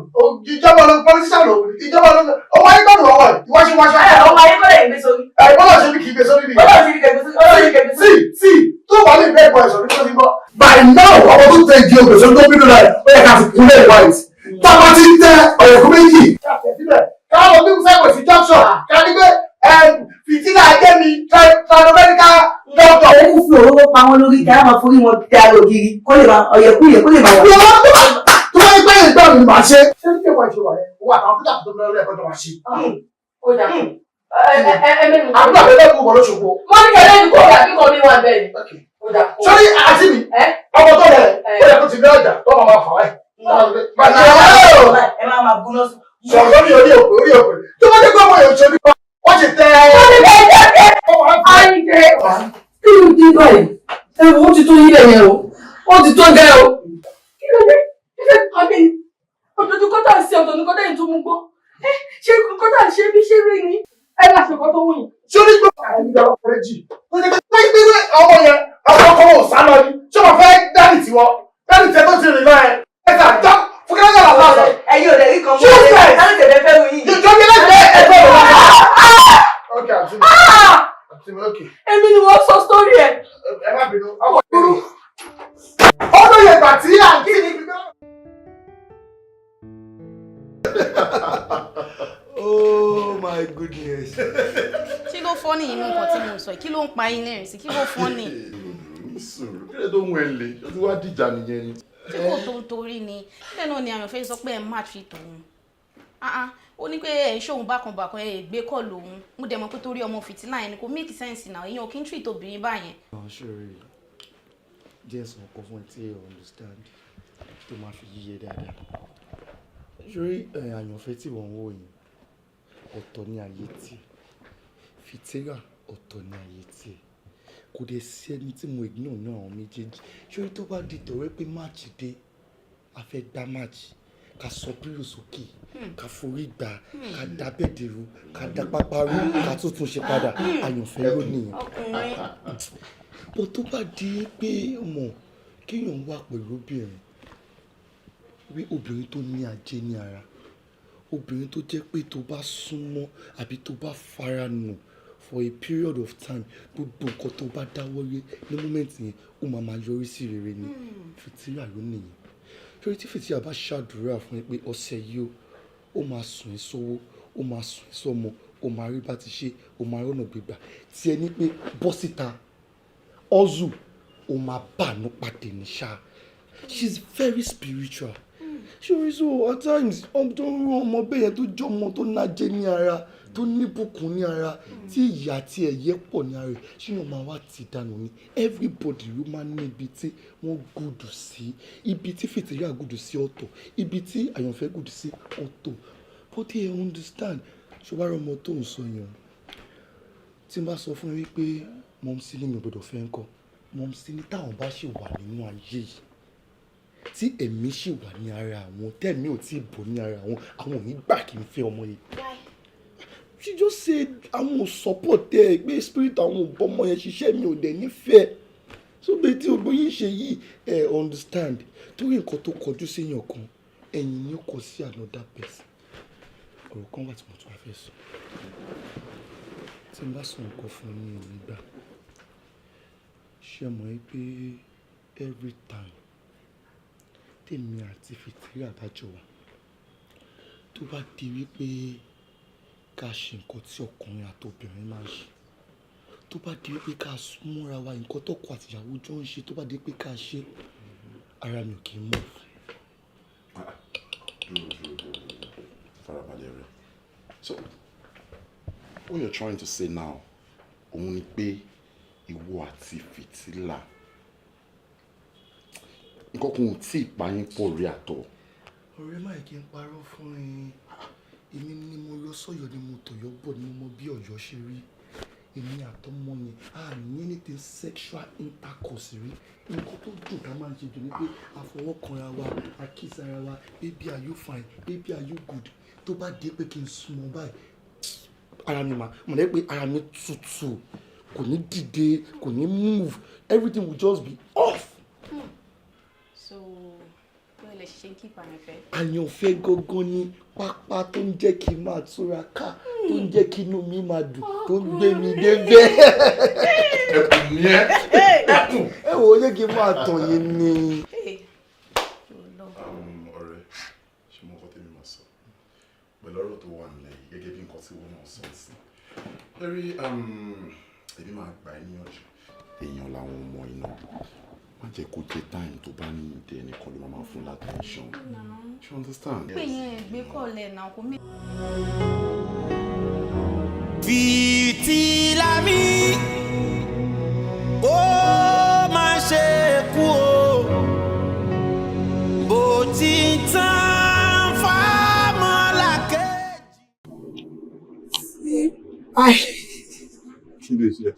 Ìjọba olóògbé pọ́lísítà lòun. Ìjọba olóògbé ọmọ ayé gbọ́dọ̀ wọ́wọ́ ẹ̀. Ìwáṣíwáṣá. Ọmọ ayé gbọ́dọ̀ ìgbé sórí. Bọ́lá ṣe bí kì í gbé sórí nìyẹn. Bọ́lá ṣe bí kì í gbé sórí. Sí, tó wà ní bẹ́ẹ̀ bọ̀ ẹ̀sọ̀ nítorí bọ́. By now, ọmọ tó tẹ ìdí ògbè sórí tó bínú rẹ̀ ó yẹ ká fi kúnlẹ̀ white. Táwa ti ń tẹ ọ̀yẹ̀kú méjì. Káwọn bí fẹ́ wẹ̀ sí junction. Kárí pé fìtílà ajé mi tradomedical doctor. Ó kún fún owó pa wọn lórí kí á máa forí wọn dá lògiri kó lè máa ọ̀yẹ̀kú yẹ kó lè máa wọ̀. Tó bá yẹ pé ìgbà mi máa ṣe. Ṣé ní kéwàá ìṣòwò rẹ̀ wà táwọn pítà tó lọ lẹ́ẹ̀kọ́ tó máa ṣe. Ó dà àbúrò àbẹ̀lẹ̀ kú bọ̀ lóṣogbo. Wọ́n ní kẹ́lẹ́ ní kò yà kí kan ní wà bẹ́ẹ̀ ni. Sọ́rí àti mi, ọmọ tó rẹ̀ ó yẹ kó ti ní ọjà tó máa fà wáyé. Ẹ máa gbóná sùn. Sọ̀rọ̀ lórí orí òpè. Tó bá dé pé ọmọ yòó ṣe orí pa, wọ́n ti tẹ ẹ. Wọ́n ti tẹ ẹ. Àyìnkẹ́. Kí ló dé báyìí? Wọ́n ti tó yílẹ̀ yẹn o. Wọ́n ti tó gẹ́ o. Kí ló dé? Àmì ọ̀dọ̀dù kọ́tà ń ṣe ọ̀dọ̀dù kọ́tà yìí tó mú gbọ́. Ṣé kọ́tà ń ṣe bí ṣé rí ni? Ẹ máa ṣe kọ́ tó wù yín. Ṣé orí gbọ́ àwọn ìgbà ọkùnrin jì? Ó ti pé pé ọmọ yẹn àwọn ọkọ̀ wọn ò sá lọ ni. Ṣé wọ́n fẹ́ dánì tiwọn? Dánì tẹ tó ti rìn náà ẹ̀. Ẹ sà já fúkẹ́rẹ́ yàrá lásán. Ẹ̀yin ò lè rí kan mọ́. Ṣé o fẹ́? Dánì tẹ̀lé fẹ́ wù yín. Ìjọba ẹgbẹ́ ẹgbẹ́ wọn. Ok, àti mi. Àti mi, ok. Èmi ni wọ́n sọ sórí ẹ̀. Ẹ má bínú. Ọkọ̀ dúró. Ọdún yẹn gbà tí àǹtí mi fi náà. Oh my goodness. Kí ló fọ́ ní inú nǹkan tí mo sọ? Kí ló ń pa yín lẹ́rìn sí? Kí ló fọ́ ní? Sùúrù, kí ló tó ń wẹ̀ lé? Ó ti wá dìjà nìyẹn ni. Ṣé kò tó ń torí ni? Bẹ́ẹ̀ náà ni Àyànfẹ́ sọ pé ẹ má fi tòun. Ó ní pé ẹ̀ ń ṣòun bákanbàkan ẹ̀ gbé kọ́ lòun. Mo dẹ̀ mọ̀ pé torí ọmọ fìtílà yẹn ni kò make sense náà. Èèyàn kì í treat obìnrin báyẹn. Ṣòrí, díẹ̀ sọ ọkọ fún ẹ tí ẹ understand tó máa fi yíyẹ dáadáa. Ṣòrí, Àyànfẹ́ tí wọ́n ń wò yẹn, ọ̀tọ̀ ní ayé tí Fìtílà ọ̀tọ̀ ní ayé tí kò dẹ̀ sí ẹni tí mo ignore náà àwọn méjèèjì. Ṣòrí tó bá di tọ̀rẹ́ pé máàcì dé a fẹ́ gbá máàcì ká sọ pílò sókè ká forí gbà ká dá bẹ́ẹ̀dì rú ká dá pápá rú ká tún tún ṣe padà Àyànfẹ́ ló nìyẹn. bó tó bá di pé ọmọ kéèyàn wà pẹ̀lú obìnrin wí obìnrin tó ní ajé ní ara obìnrin tó jẹ́ pé tó bá súnmọ́ àbí tó bá fara nù for a period of time gbogbo nǹkan tó bá dáwọ́lé ní moment yẹn ó máa yọrí sí rere ni Fìtílà ló nìyẹn torí tí Fìtílà bá ṣàdúrà fún ẹ pé ọ̀sẹ̀ yìí ó máa sùn ẹ́ sówó ó máa sùn ẹ́ sọ́mọ ó máa rí bá ti ṣe ó máa rọ́nà gbégbà tí ẹ ní pé bọ́ síta ọ́zù ó máa bàánú pàdé ní ṣá she's very spiritual. Ṣé so at times tó ń rú ọmọ bẹ́ẹ̀ yẹn tó jọ ọmọ tó nájẹ ní ara tó níbùkún ní ara tí ìyá àti ẹ̀yẹ pọ̀ ní ara rẹ̀ ṣé yóò máa wá ti dànù ni everybody ló máa ní ibi tí wọ́n gùdù sí ibi tí Fìtílà gùdù sí ọ̀tọ̀ ibi tí Àyànfẹ́ gùdù sí ọ̀tọ̀ but they understand ṣọwárọ̀ ọmọ tó ń sọ yẹn tí n bá sọ fún mi pé mọ̀mísí ní mi ò gbọdọ̀ fẹ́ ń kọ́ mọ̀mísí ní táwọn bá ṣì wà nínú ayé yìí tí ẹ̀mí ṣì wà ní ara àwọn tẹ̀mí ò tí ì bọ̀ ní ara àwọn ò ní gbà kí n fẹ́ ọmọ yìí. She just said àwọn ò support ẹ pé spirit àwọn ò bọ́mọ yẹn ṣiṣẹ́ mi ò dẹ̀ nífẹ̀ẹ́. So bẹ́ẹ̀ tí ogbó yìí ṣe yìí understand torí nǹkan tó kọjú séèyàn kan ẹ̀yìn ni ó kọ sí another person. Ọ̀rọ̀ kan wà tí mo tún wá fẹ́ sọ. Tí n bá sọ nǹkan fún yín nígbà ṣe mọ̀ ẹ́ pé every time tèmi àti Fìtílà dájọ́ wa tó bá di wípé ká ṣe nǹkan tí ọkùnrin àti obìnrin máa ń ṣe tó bá di wípé ká múra wa nǹkan tọ́kọ àtìyàwó jọ ń ṣe tó bá di wípé ká ṣe ara mi ò kì í mọ̀. Farabalẹ̀ rẹ̀. So what you're trying to say now òun ni pé ìwọ àti Fìtílà nǹkan kan ò tí ì pa yín pọ̀ rí àtọ̀. Ọ̀rẹ́ máa kí n parọ́ fún ẹ èmi ni mo lọ sọ́yọ́ ni mo tọ̀yọ́ bọ̀ ni mo mọ bí Ọ̀yọ́ ṣe rí èmi àtọmọ yẹn a ní anything sexual intercourse rí nǹkan tó dùn ká máa ń ṣe jù ni pé àfọwọ́kanra wa a kiss ara wa baby are you fine baby are you good tó bá dé pé kí n súnmọ́ báyìí ara mi mọ̀ lẹ́ pé ara mi tutù kò ní dìde kò ní move everything will just be off. So bẹ́ẹ̀ lè ṣe kí ìpànìfẹ́. Àyànfẹ́ gógó ní pápá tó ń jẹ́ kí n máa túra ká tó ń jẹ́ kí inú mi máa dùn tó ń gbé mi débẹ̀. Ẹkùn ni ẹ. Ẹ wò ó yẹ kí n máa tàn yín ni. Ọ̀rẹ́ ṣe mọ ọkọ tèmi máa sọ pẹ̀lú ọ̀rọ̀ tó wà nílẹ̀ yìí gẹ́gẹ́ bí nǹkan tí wọ́n náà sọ sí. Lórí èmi máa gbà ẹ́ níyànjú èèyàn làwọn ọmọ iná má jẹ́ kó jẹ́ táìmù tó bá ní ìdẹ ẹnìkan ló máa fún látẹ̀ńṣọ̀n. You understand? pé yẹn ẹgbẹ́ kọ̀ọ̀lẹ̀ náà kò mí. Fìtílà mi ó máa ṣe kú o bó ti tán fámọ́lá kejì. Kí ló ṣe?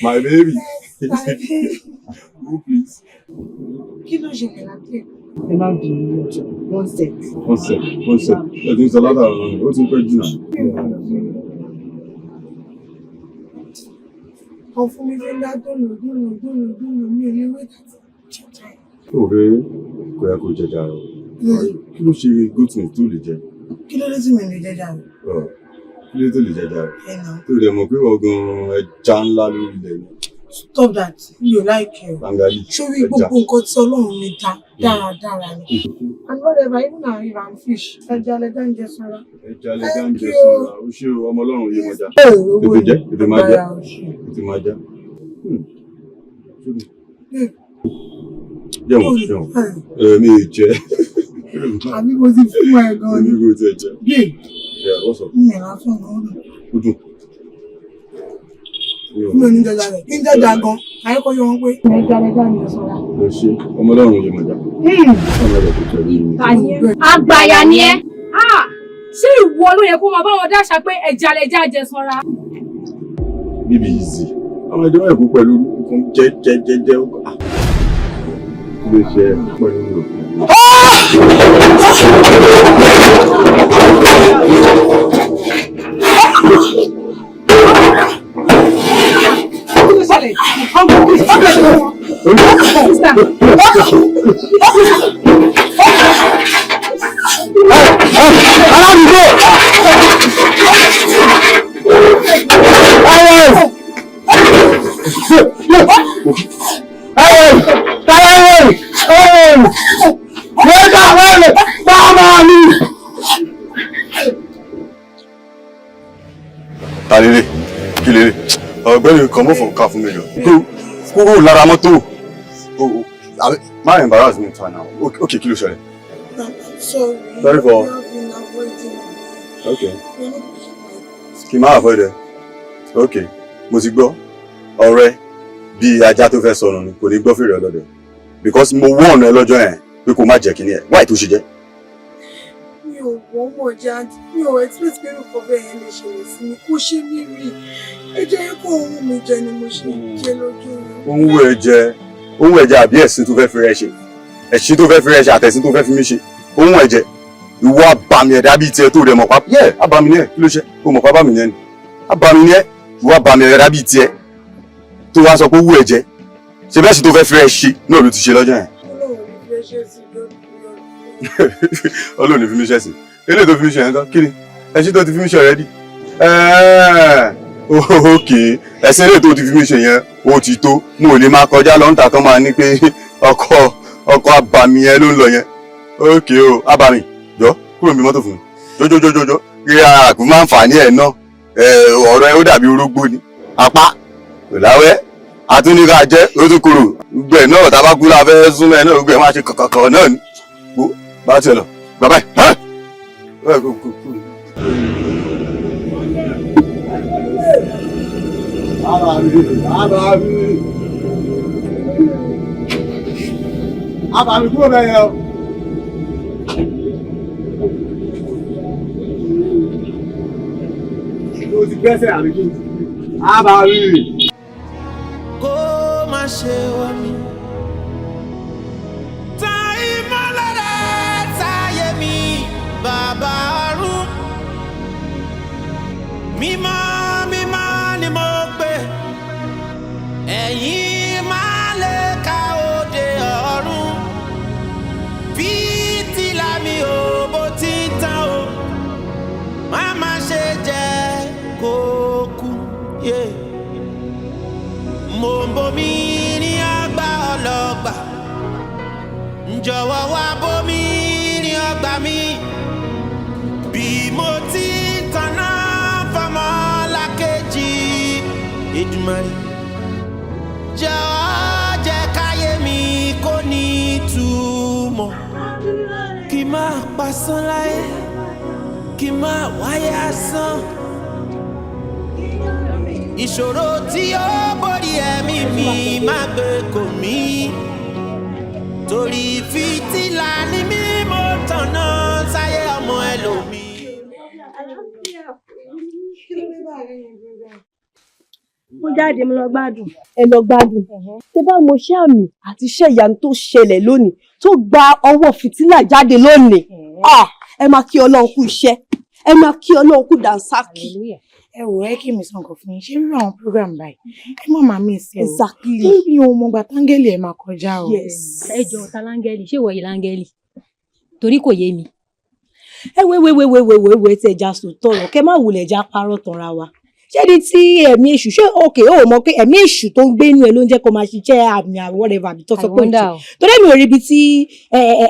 My baby. Oh, please. Kí ló ṣẹlẹ̀ láti ẹ̀? Ẹ má bí one sec. Ẹ ti ń sọ látàrí ọ̀rọ̀ ó ti ń pẹ́ jù. Ọ̀fun mi fẹ́ dá dùnú mi ò ní wé láti jẹjẹ. Òwe kò yẹ kó jẹjà rẹ. Kí ló ṣe good things tó lè jẹ? Kí ló dé tí mi lè jẹjà rẹ? Kí ló tó lè jẹjà rẹ? Tó lè mọ̀ pé ọ̀gán ẹja ńlá lórí ilẹ̀ ni. Stop that. Mi ò like ẹ. Sórí gbogbo nǹkan tí Ọlọ́run mi dá dáradára ni. And whatever, even our river and fish, ẹja lẹja ń jẹ sanra. Ẹja lẹja ń jẹ sanra. O ṣé o, ọmọ Ọlọ́run yé mọ̀já. Tètè máa jẹ́. Jẹ́wọ̀n. Mi ò jẹ́. Àbí mo ti fún ẹ gan-an ni. Èmi kò tiẹ̀ jẹ́. Babe. What's up? Mi ò lásán gan-an. Ó dùn. Mi ò ní jẹjà rẹ̀. Kí n jẹjà gan-an. Àyíkọ́ yọ wọn pé ẹja lẹja ń jẹ sanra. Mo ṣe ọmọ Ọlọ́run yé mọ̀já. Àgbàyà ni ẹ́. Ṣé ìwọ ló yẹ kó máa bá wọn dáṣà pé ẹja lẹja jẹ sanra? Bíbí easy. Àwọn ẹjọ́ ẹ̀kú pẹ̀lú jẹ́. Kí ló ṣe pẹ̀lú mi? Talele, kí lè ọ̀gbẹ́ni kan mọ́ fọ̀ọ́ká fún mi lọ. Kúrò lára mọ́tò. Má embarrass me to now. Okay, kí ló ṣẹlẹ̀? Sorry. Sorry for. You have been avoiding me. Okay. Kí má avoid ẹ. Okay, mo ti gbọ́. Ọ̀rẹ́ bí ajá tó fẹ́ sọnù ni kò ní gbọ́ fèrè ọlọ́dẹ. Because mo wọ́n ọ̀nà ẹ lọ́jọ́ yẹn pé kó má jẹ́ kíní ẹ̀. Why tó ṣe jẹ́? Mi ò wọ́n mọ̀ jẹ́ mi ò expect pé nǹkan bẹ́ẹ̀ yẹn lè ṣẹlẹ̀ sí mi. Kó ṣe mí rí. Ẹ jẹ́ kó ohun mi jẹ ni mo ṣe jẹ lójú rẹ̀. Ohun wo ẹ jẹ? ohun ẹ̀jẹ̀ àbí ẹ̀sìn tó fẹ́ fi rẹ ṣe ẹ̀sìn tó fẹ́ fi rẹ ṣe àtẹ̀sìn tó fẹ́ fi mí ṣe ohun ẹ̀jẹ̀ ìwọ abàmì ẹ̀dá bíi tiẹ̀ tó rẹ̀ mọ̀ pápá yẹ abàmì ni ẹ̀ kí ló ṣe o mọ̀ pápá mi ni ẹ̀ ni abàmì ni ẹ̀ ìwọ abàmì ẹ̀dá bíi tiẹ̀ tó wá sọ pé owó ẹ̀jẹ̀ ṣe bẹ́ẹ̀ sì tó fẹ́ fi rẹ ṣe náà ló ti ṣe lọ́jọ́ yẹn. Ọlọ́run fi mí ṣe sí eléyìí tó fi mí ṣe yẹn kan kí ni ẹ̀sìn tó ti fi mí ṣe already okay ẹ̀sìn eléyìí tó ti fi mí ṣe yẹn ó ti tó mo ò lè máa kọjá lọ́ńtà kan máa ní pé ọkọ̀ abàmì yẹn ló ń lọ yẹn okay o abàmì jọ kúrò níbi mọ́tò fún mi jọjọjọjọ rí àkùn máa ń fà ní ẹ̀ náà ọ̀rọ̀ ẹ ó dàbí orógbó ni apá kò láwẹ́ àtúnika jẹ́ ó tún kúrò gbogbo ẹ̀ náà tàbá kú láfẹ́ súnmọ́ ẹ̀ náà gbogbo ẹ̀ máa ṣe kọ̀kọ̀kọ̀ náà ni gbó bá tiẹ̀ lọ bàbá ẹ̀ Abàmì kúrò bẹ́ẹ̀ yẹn o. O ti gbẹ́sẹ̀ àbí kí n ti Abàmì. Kó má ṣe wá mi. Tan ìmọ́lẹ̀ sáyé mi, bàbá ọ̀run. Mímọ́ mímọ́ ni mo pè. Ẹ̀yin máa lè ka òde ọ̀run. Fìtílà mi ò bó ti tán o. Má má ṣe jẹ́ kó kú. Mo ń bomi ní àgbà ọlọ́gbà. Jọ̀wọ́ wá bomi ní ọgbà mi. Bí mo ti tanná fọmọ lákejì Èdùmàrè. Jọ̀ọ́ jẹ́ káyé mi kó ní ìtumọ̀. Kí má pasán láyé, kí má wáyé asán. Ìṣòro tí ó borí ẹ̀mí mi má gbé kò mí. Torí fìtílà ni mí mo tọ̀nà sáyé ọmọ ẹlòmíì. Mo jáde mo lọ gbádùn. Ẹ lọ gbádùn. Tẹ bá mo ṣe àmì àti iṣẹ́ ìyanu tó ṣẹlẹ̀ lónìí tó gba ọwọ́ fìtílà jáde lónìí. Ẹ máa kí Ọlọ́run kú iṣẹ́. Ẹ máa kí Ọlọ́run kú dànsákì. Ẹ wò ẹ kí mi sọ nǹkan fún yín ṣé rírọ àwọn program báyìí ẹ má máa mí sí o. Exactly. Níbi ohun mo gba táńgẹ́lì ẹ máa kọjá o. Ẹ jọ ta láńgẹ́lì ṣé ìwọ yìí láńgẹ́lì torí kò yé mi. Ẹ wé tẹ já sùn tọrọ kẹ má wulẹ̀ já parọ́ tanra wa. Ṣé ní tí ẹ̀mí èṣù ṣé òkè ó mọ̀ pé ẹ̀mí èṣù tó ń gbé inú ẹ ló ń jẹ́ kó máa ṣiṣẹ́ àmì whatever àbí tó sọ pé ìṣe. Torí mi ò rí ibi tí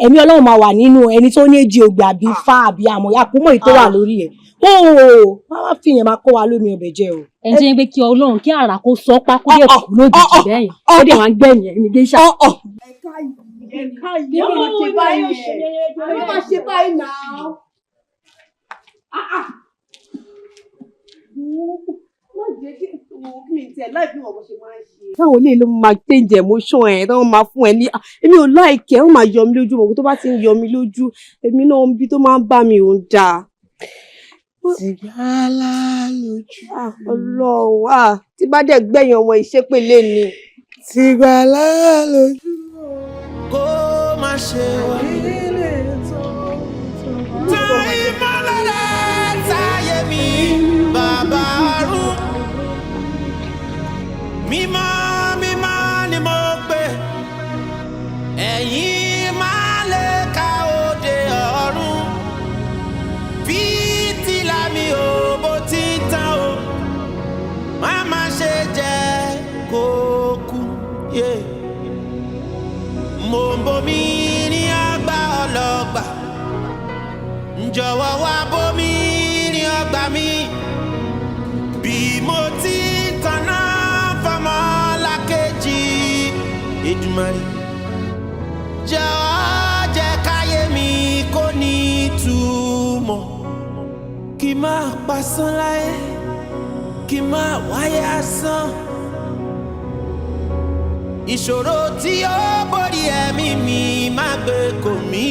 ẹ̀mí Ọlọ́run máa wà nínú ẹni tó ní èjì ògbà àbí fá àbí àmọ́ àpòmọ́ èyí tó wà lórí ẹ̀. Máa fi yẹn máa kó wa lómi ọbẹ̀ jẹ o. Ẹ jẹ́ pé kí Ọlọ́run kí àrà kó sọ pákó dẹ̀ kú lójijì bẹ́yìn ó dẹ̀ wá ń gbẹ̀yìn ẹ̀mí géṣà. Ẹ̀ka yìí ló máa ṣe báyìí ẹ̀ ló máa ṣe báyìí náà. Táwọn ilé ló máa change emotion ẹ̀ tó máa fún ẹ ní èmi ò like ẹ̀ ó máa yọ mí lójú mọ̀ tó bá ti ń yọ mí lójú èmi náà ń bí tó máa ń bá mi ò ń dáa. Tìgbàlà lójú. Ọlọ́run tí bá dẹ̀ gbẹ̀yìn ọmọ ìṣépèlé ni. Tìgbàlà lójú. Kó má ṣe wá mi. Tan ìmọ́lẹ̀ sáyé mi, bàbá ọ̀run. Mímọ́ mímọ́ ni mo pè. Ẹ̀yin máa lè ka òde ọ̀run. Fìtílà mi ò bó ti tán o. Má má ṣe jẹ́ kó kú. Mo ń bomi ní àgbà ọlọ́gbà. Jọ̀wọ́ wá bomi ní ọgbà mi. Bí mo ti tanná fọmọ lákejì Èdùmàrè. Jọ̀ọ́ jẹ́ káyé mi kó ní ìtumọ̀. Kí má pasán láyé, kí má wáyé asán. Ìṣòro tí ó borí ẹ̀mí mi má gbé kò mí.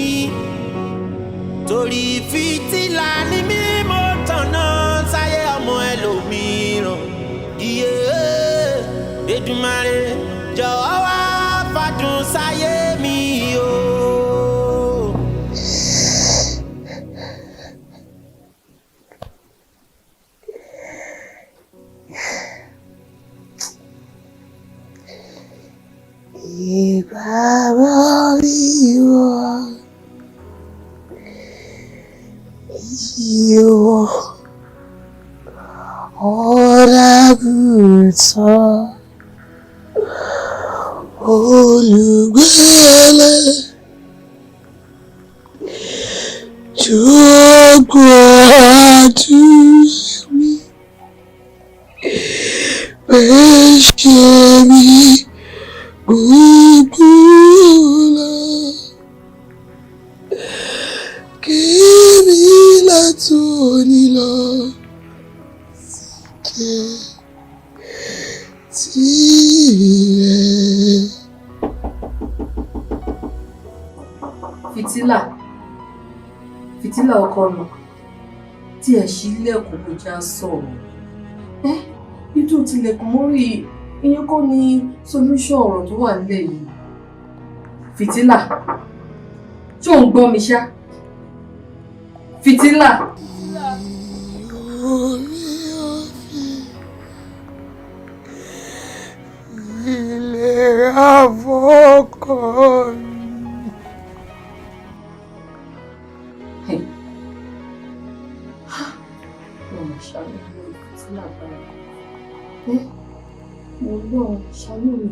Torí fìtílà ni mí mo tọ̀nà sáyé ọmọ ẹlòmíràn. Èdùmàrè jọ̀wọ́ wá fàdé. ọ̀run sáyé mi o. Olùgbèlè jọ̀gbọ́ àdúrà mi ẹ̀ṣẹ̀ mi gbogbo lọ kébí látòní lọ kẹ́ tirẹ̀. Fìtílà, fìtílà ọkọ mi, tí ẹ̀ ṣílẹ̀kùn kò já sọ̀rọ̀. Nítorí tilẹ̀kùn mórí ìyẹn kọ́ ni solution ọ̀rọ̀ tó wà nílẹ̀ yìí. Fìtílà, ṣé ò ń gbọ́ mi ṣá? Fìtílà. Ìlera fọ́kàn mi. Ṣàánú mi, Fìtílà báyìí. Mo lọ́ọ̀ ṣàánú mi,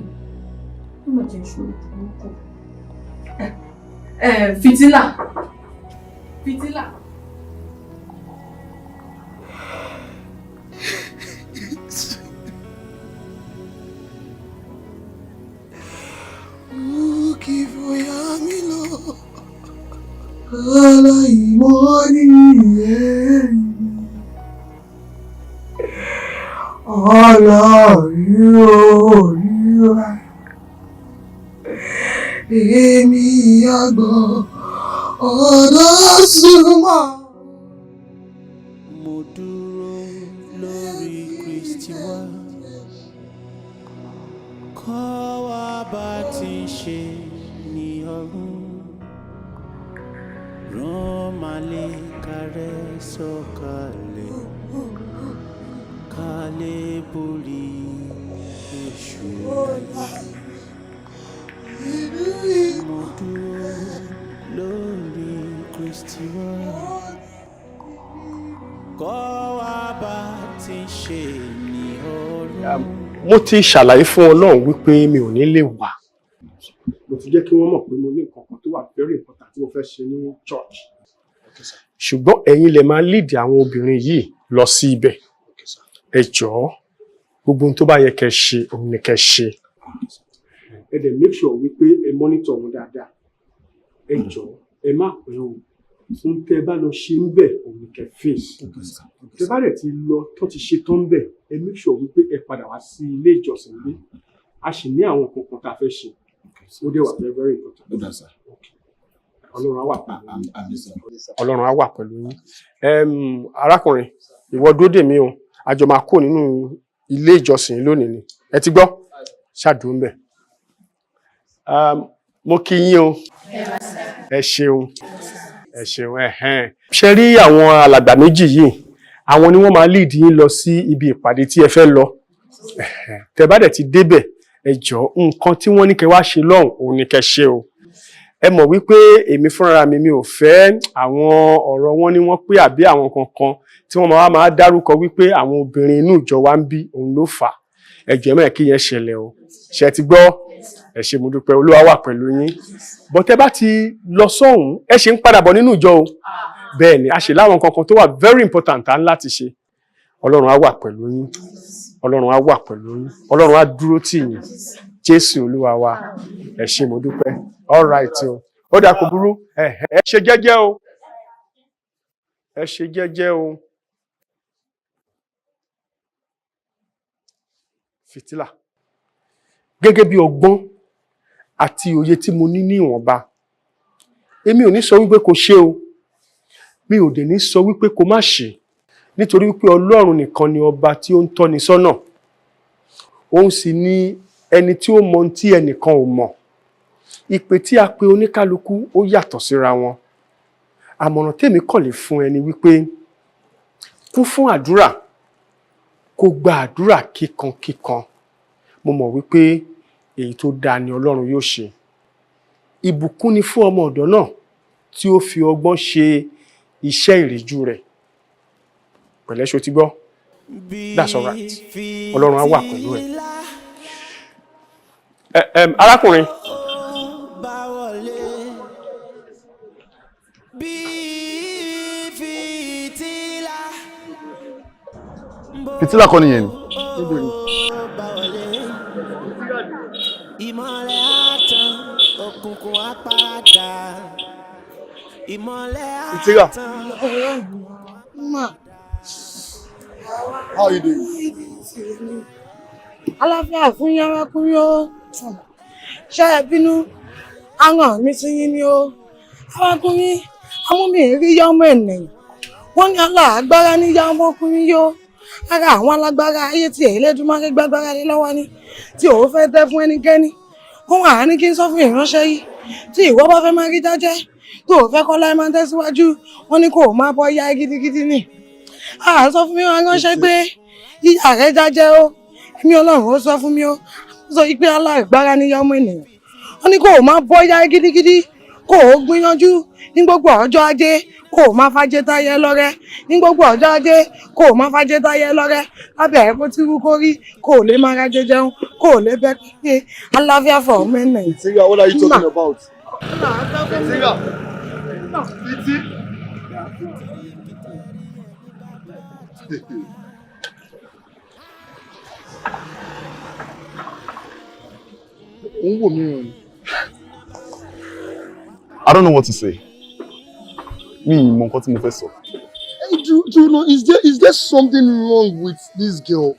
ó mà jẹ́ ìṣòro burúkú. Fìtílà. Fìtílà. Kí fòyà mi lọ, aláìmọ́ nìyẹn. Olóríwá èmi àgbọ̀ ọ̀dọ́ súnmọ́. Mo dúró lórí Kristi wá, kọ́ wa bá ti ṣe ní ọ̀run, rán màlẹ́kà rẹ̀ sọ̀kalẹ̀. Kalebuli Èṣù mo dúró lórí Kristi wá, kọ́ wa bá ti ṣe ní ọ̀run. Mo ti ṣàlàyé fún Ọlọ́run wípé mi ò ní lè wá. Mo ti jẹ́ kí wọ́n mọ̀ pé mo ní nǹkan kan tó wà very important tí mo fẹ́ ṣe ní church. Ṣùgbọ́n ẹ̀yin lè máa lead àwọn obìnrin yìí lọ sí ibẹ̀. Ẹ jọ̀ọ́ gbogbo ohun tó bá yẹ kẹ́ ṣe òun ni kẹ́ ṣe. Ẹ dẹ̀ make sure wípé ẹ monitor wọn dáadáa. Ẹ jọ̀ọ́ ẹ má pẹ́ o fún tẹ́ bá lọ ṣe ń bẹ̀ òun ni kẹ́ face. Tẹ́ bá dẹ̀ ti lọ tó ti ṣe tán bẹ̀ ẹ make sure wípé ẹ padà wá sí ilé ìjọsìn ilé. A sì ní àwọn kankan tá a fẹ́ ṣe. Ó dẹ̀ wà very very important. Ọlọ́run á wà pẹ̀lú yín. Ọlọ́run á wà pẹ̀lú yín. Arákùnrin ìwọ dúró dè mí o. A jọ máa kó nínú ilé ìjọsìn lónìí ni. Ẹ ti gbọ́? Ṣáàdùn ń bẹ̀. Mo kí yín o. Ẹ ṣeun. Ẹ ṣeun. Ṣé rí àwọn alàgbà méjì yìí? Àwọn ni wọ́n máa lead yín lọ sí ibi ìpàdé tí ẹ fẹ́ lọ. Tẹ́ bá dẹ̀ ti débẹ̀, ẹ jọ̀ọ́ nǹkan tí wọ́n ní kẹ́ wá ṣe lọ́hùn òun ni kẹ́ ṣe o. Ẹ mọ̀ wípé èmi fúnra mi ò fẹ́ àwọn ọ̀rọ̀ wọn ni wọ́n pé àbí àwọn kankan tí wọ́n máa dárúkọ wípé àwọn obìnrin inú ìjọ wa ń bí òun ló fà. Ẹ jọ̀ọ́ mẹ́ẹ̀ kí yẹn ṣẹlẹ̀ o. Ṣé ti gbọ́? Ẹ ṣé mo dúpẹ́ Olúwa wà pẹ̀lú yín. Bọ́ tẹ́ bá ti lọ sọ́hùn ẹ ṣe ń padà bọ̀ nínú ìjọ o. Bẹ́ẹ̀ ni a ṣe láwọn kankan tó wà very important à ń láti ṣe. Ọlọ́run á wà pẹ̀lú yín. Ọlọ́run á wà pẹ̀lú yín. Ọlọ́run á dúró tì yín. Jésù Olúwa wa. Ẹ ṣé mo dúpẹ́. All right o. Ó dà kò burú. Ẹ ṣe jẹ́jẹ́ o. Ẹ ṣe jẹ́jẹ́ o. Fìtílà. Gẹ́gẹ́ bí ọgbọ́n àti òye tí mo ní ìwọ̀nba. Èmi ò ní sọ wípé kò ṣe o. Mi ò dẹ̀ ní sọ wípé kò má ṣe. Nítorí wípé Ọlọ́run nìkan ni ọba tí ó ń tọ́ni sọ́nà. Òun sì ni ẹni tí ó mọ ohun tí ẹnìkan ò mọ̀. ìpè tí a pe oníkálukú ó yàtọ̀ síra wọn. Àmọ̀ràn tèmi kàn lè fún ẹni wípé kún fún àdúrà, kó gba àdúrà kíkankíkan. Mo mọ̀ wípé èyí tó dáa ni Ọlọ́run yóò ṣe. Ìbùkún ni fún ọmọ ọ̀dọ́ náà tí ó fi ọgbọ́n ṣe iṣẹ́ ìríjú rẹ̀. Pẹ̀lẹ́ ṣó ti gbọ́? That's all right. Ọlọ́run á wà pẹ̀lú ẹ. Arákùnrin. Fìtílà kọ́ nìyẹn ni. Ìmọ́lẹ̀ àtàn òkùnkùn á padà. Ìmọ́lẹ̀ àtàn. How are you doing? Aláfíà fún yàrá kúrí ó. Ṣé ẹ bínú? Àwọn mi ti yín ni ó. Arákùnrin, àwọn mi rí yọmọ ènìyàn. Wọ́n ní alágbára ní yọmọ ọkùnrin yó. Ara àwọn alágbára ayé tí Elédùmarè gbágbára lé lọ́wọ́ ni. Tí ò fẹ́ tẹ́ fún ẹnikẹ́ni. Wọ́n wà ní kí n sọ fún ìránṣẹ́ yìí. Tí ìwọ bá fẹ́ máa rí dájẹ́. Tó ò fẹ́ kọ́ láì máa tẹ̀síwájú. Wọ́n ní kó o máa bọ́ ya gidigidi ni. A sọ fún mi wá ránṣẹ́ pé ìyá rẹ̀ jájẹ́ o. Èmi Ọlọ́run ó sọ fún mi ó. Ó sọ pé alágbára ní yọmọ ènìyàn. Wọ́n ní kó o máa bọ́ ya gidigidi. Kó o gbìyànjú ní gbogbo ọjọ́ ajé. Kó o máa fàjẹ́ táyé lọ́rẹ́. Ní gbogbo ọjọ́ ajé. Kó o máa fàjẹ́ táyé lọ́rẹ́. Lábẹ́ ẹ̀ kó tí wú kó rí. Kó o lè máa ra jẹjẹun. Kó o lè bẹ́ pé aláfíà fọ̀ ọmọ ènìyàn. Fìtílà, what are you talking about? Fìtílà. I don't know what to say. Mi mọ nǹkan tí mo fẹ́ sọ. Hey, do you know, is there something wrong with this girl?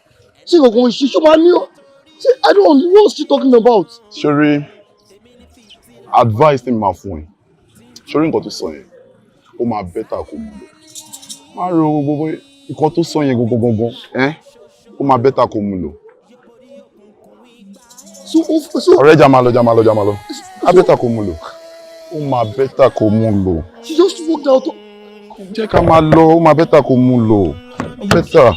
She go go she show me. I don't know what she talking about. Ṣorí, advice tí mi máa fún ẹ. Ṣorí nǹkan tó sọ yẹn, ó máa better kó mú lò. Má ro gbogbo nǹkan tó sọ yẹn gangan, ó máa better kó mú lò. So ọ̀rẹ́ jà máa lọ. Á better kó mú lò. Ó máa better kó mú lò. She just walked out. Jẹ́ ká máa lọ, ó máa better kó mú lò. Ó better.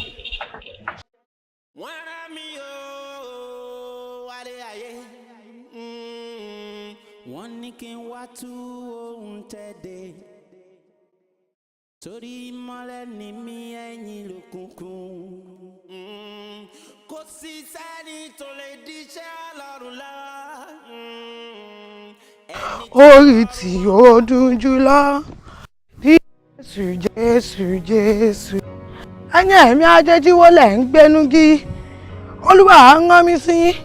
Wọ́n ní kí n wá tú ohun tẹ́dẹ̀. Torí ìmọ́lẹ̀ ni mí ẹ̀yìn lókùnkùn. Kò sí sẹ́ni tó lè díṣẹ́ Ọlọ́run lọ. Orí tí ó dùn jùlọ. Jésù. Ẹ̀yin ẹ̀mí àjèjì wo lẹ̀ ń gbénú gí. Olúwa á rán mi sí yín.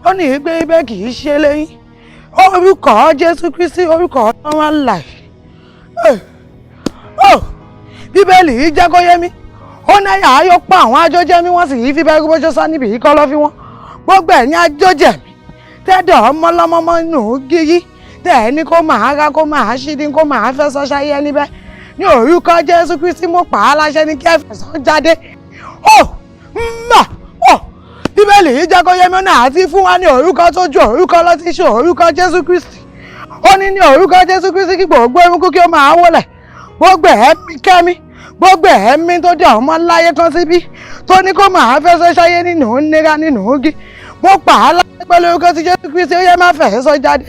Ó ní ìgbé ibẹ̀ kì í ṣe lẹ́yìn. Orúkọ Jésù Kristi, orúkọ Ọlọ́run alààyè. Bíbélì yìí jẹ́ kó yé mi. Ó náyà ayọ̀ pa àwọn ajójẹ́mí wọ́n sì yí fi bẹ́ẹ̀ gbọ́jọ́ sá níbi yìí kọ́ lọ́ fi wọ́n. Gbogbo ẹ̀yin ajójẹ́mí tẹ́dọ̀ ọmọlọ́mọmọ nù gírí. Tẹ́ ní kó máa rá kó máa ṣídín kó máa fẹ́ sọ ṣáyé níbẹ̀. Ní orúkọ Jésù Kristi mo pa á láṣẹ ní kí ẹ fẹ̀sán jáde. Bíbélì yìí jẹ́ kó yé mi náà àti fún wa ní orúkọ tó ju orúkọ lọ tí ṣe orúkọ Jésù Kristi. Ó ní orúkọ Jésù Kristi kí gbogbo eruku kí ó máa wọlẹ̀. Gbogbo ẹ̀mí kẹ́mi, gbogbo ẹ̀mí tó dé ọmọ láyé kan síbí tó ní kó máa fẹ́ sọ ṣáyé nínú nira nínú igi. Mo pa á láṣẹ pẹ̀lú orúkọ tí Jésù Kristi ó yẹ máa fẹ́ sọ jáde.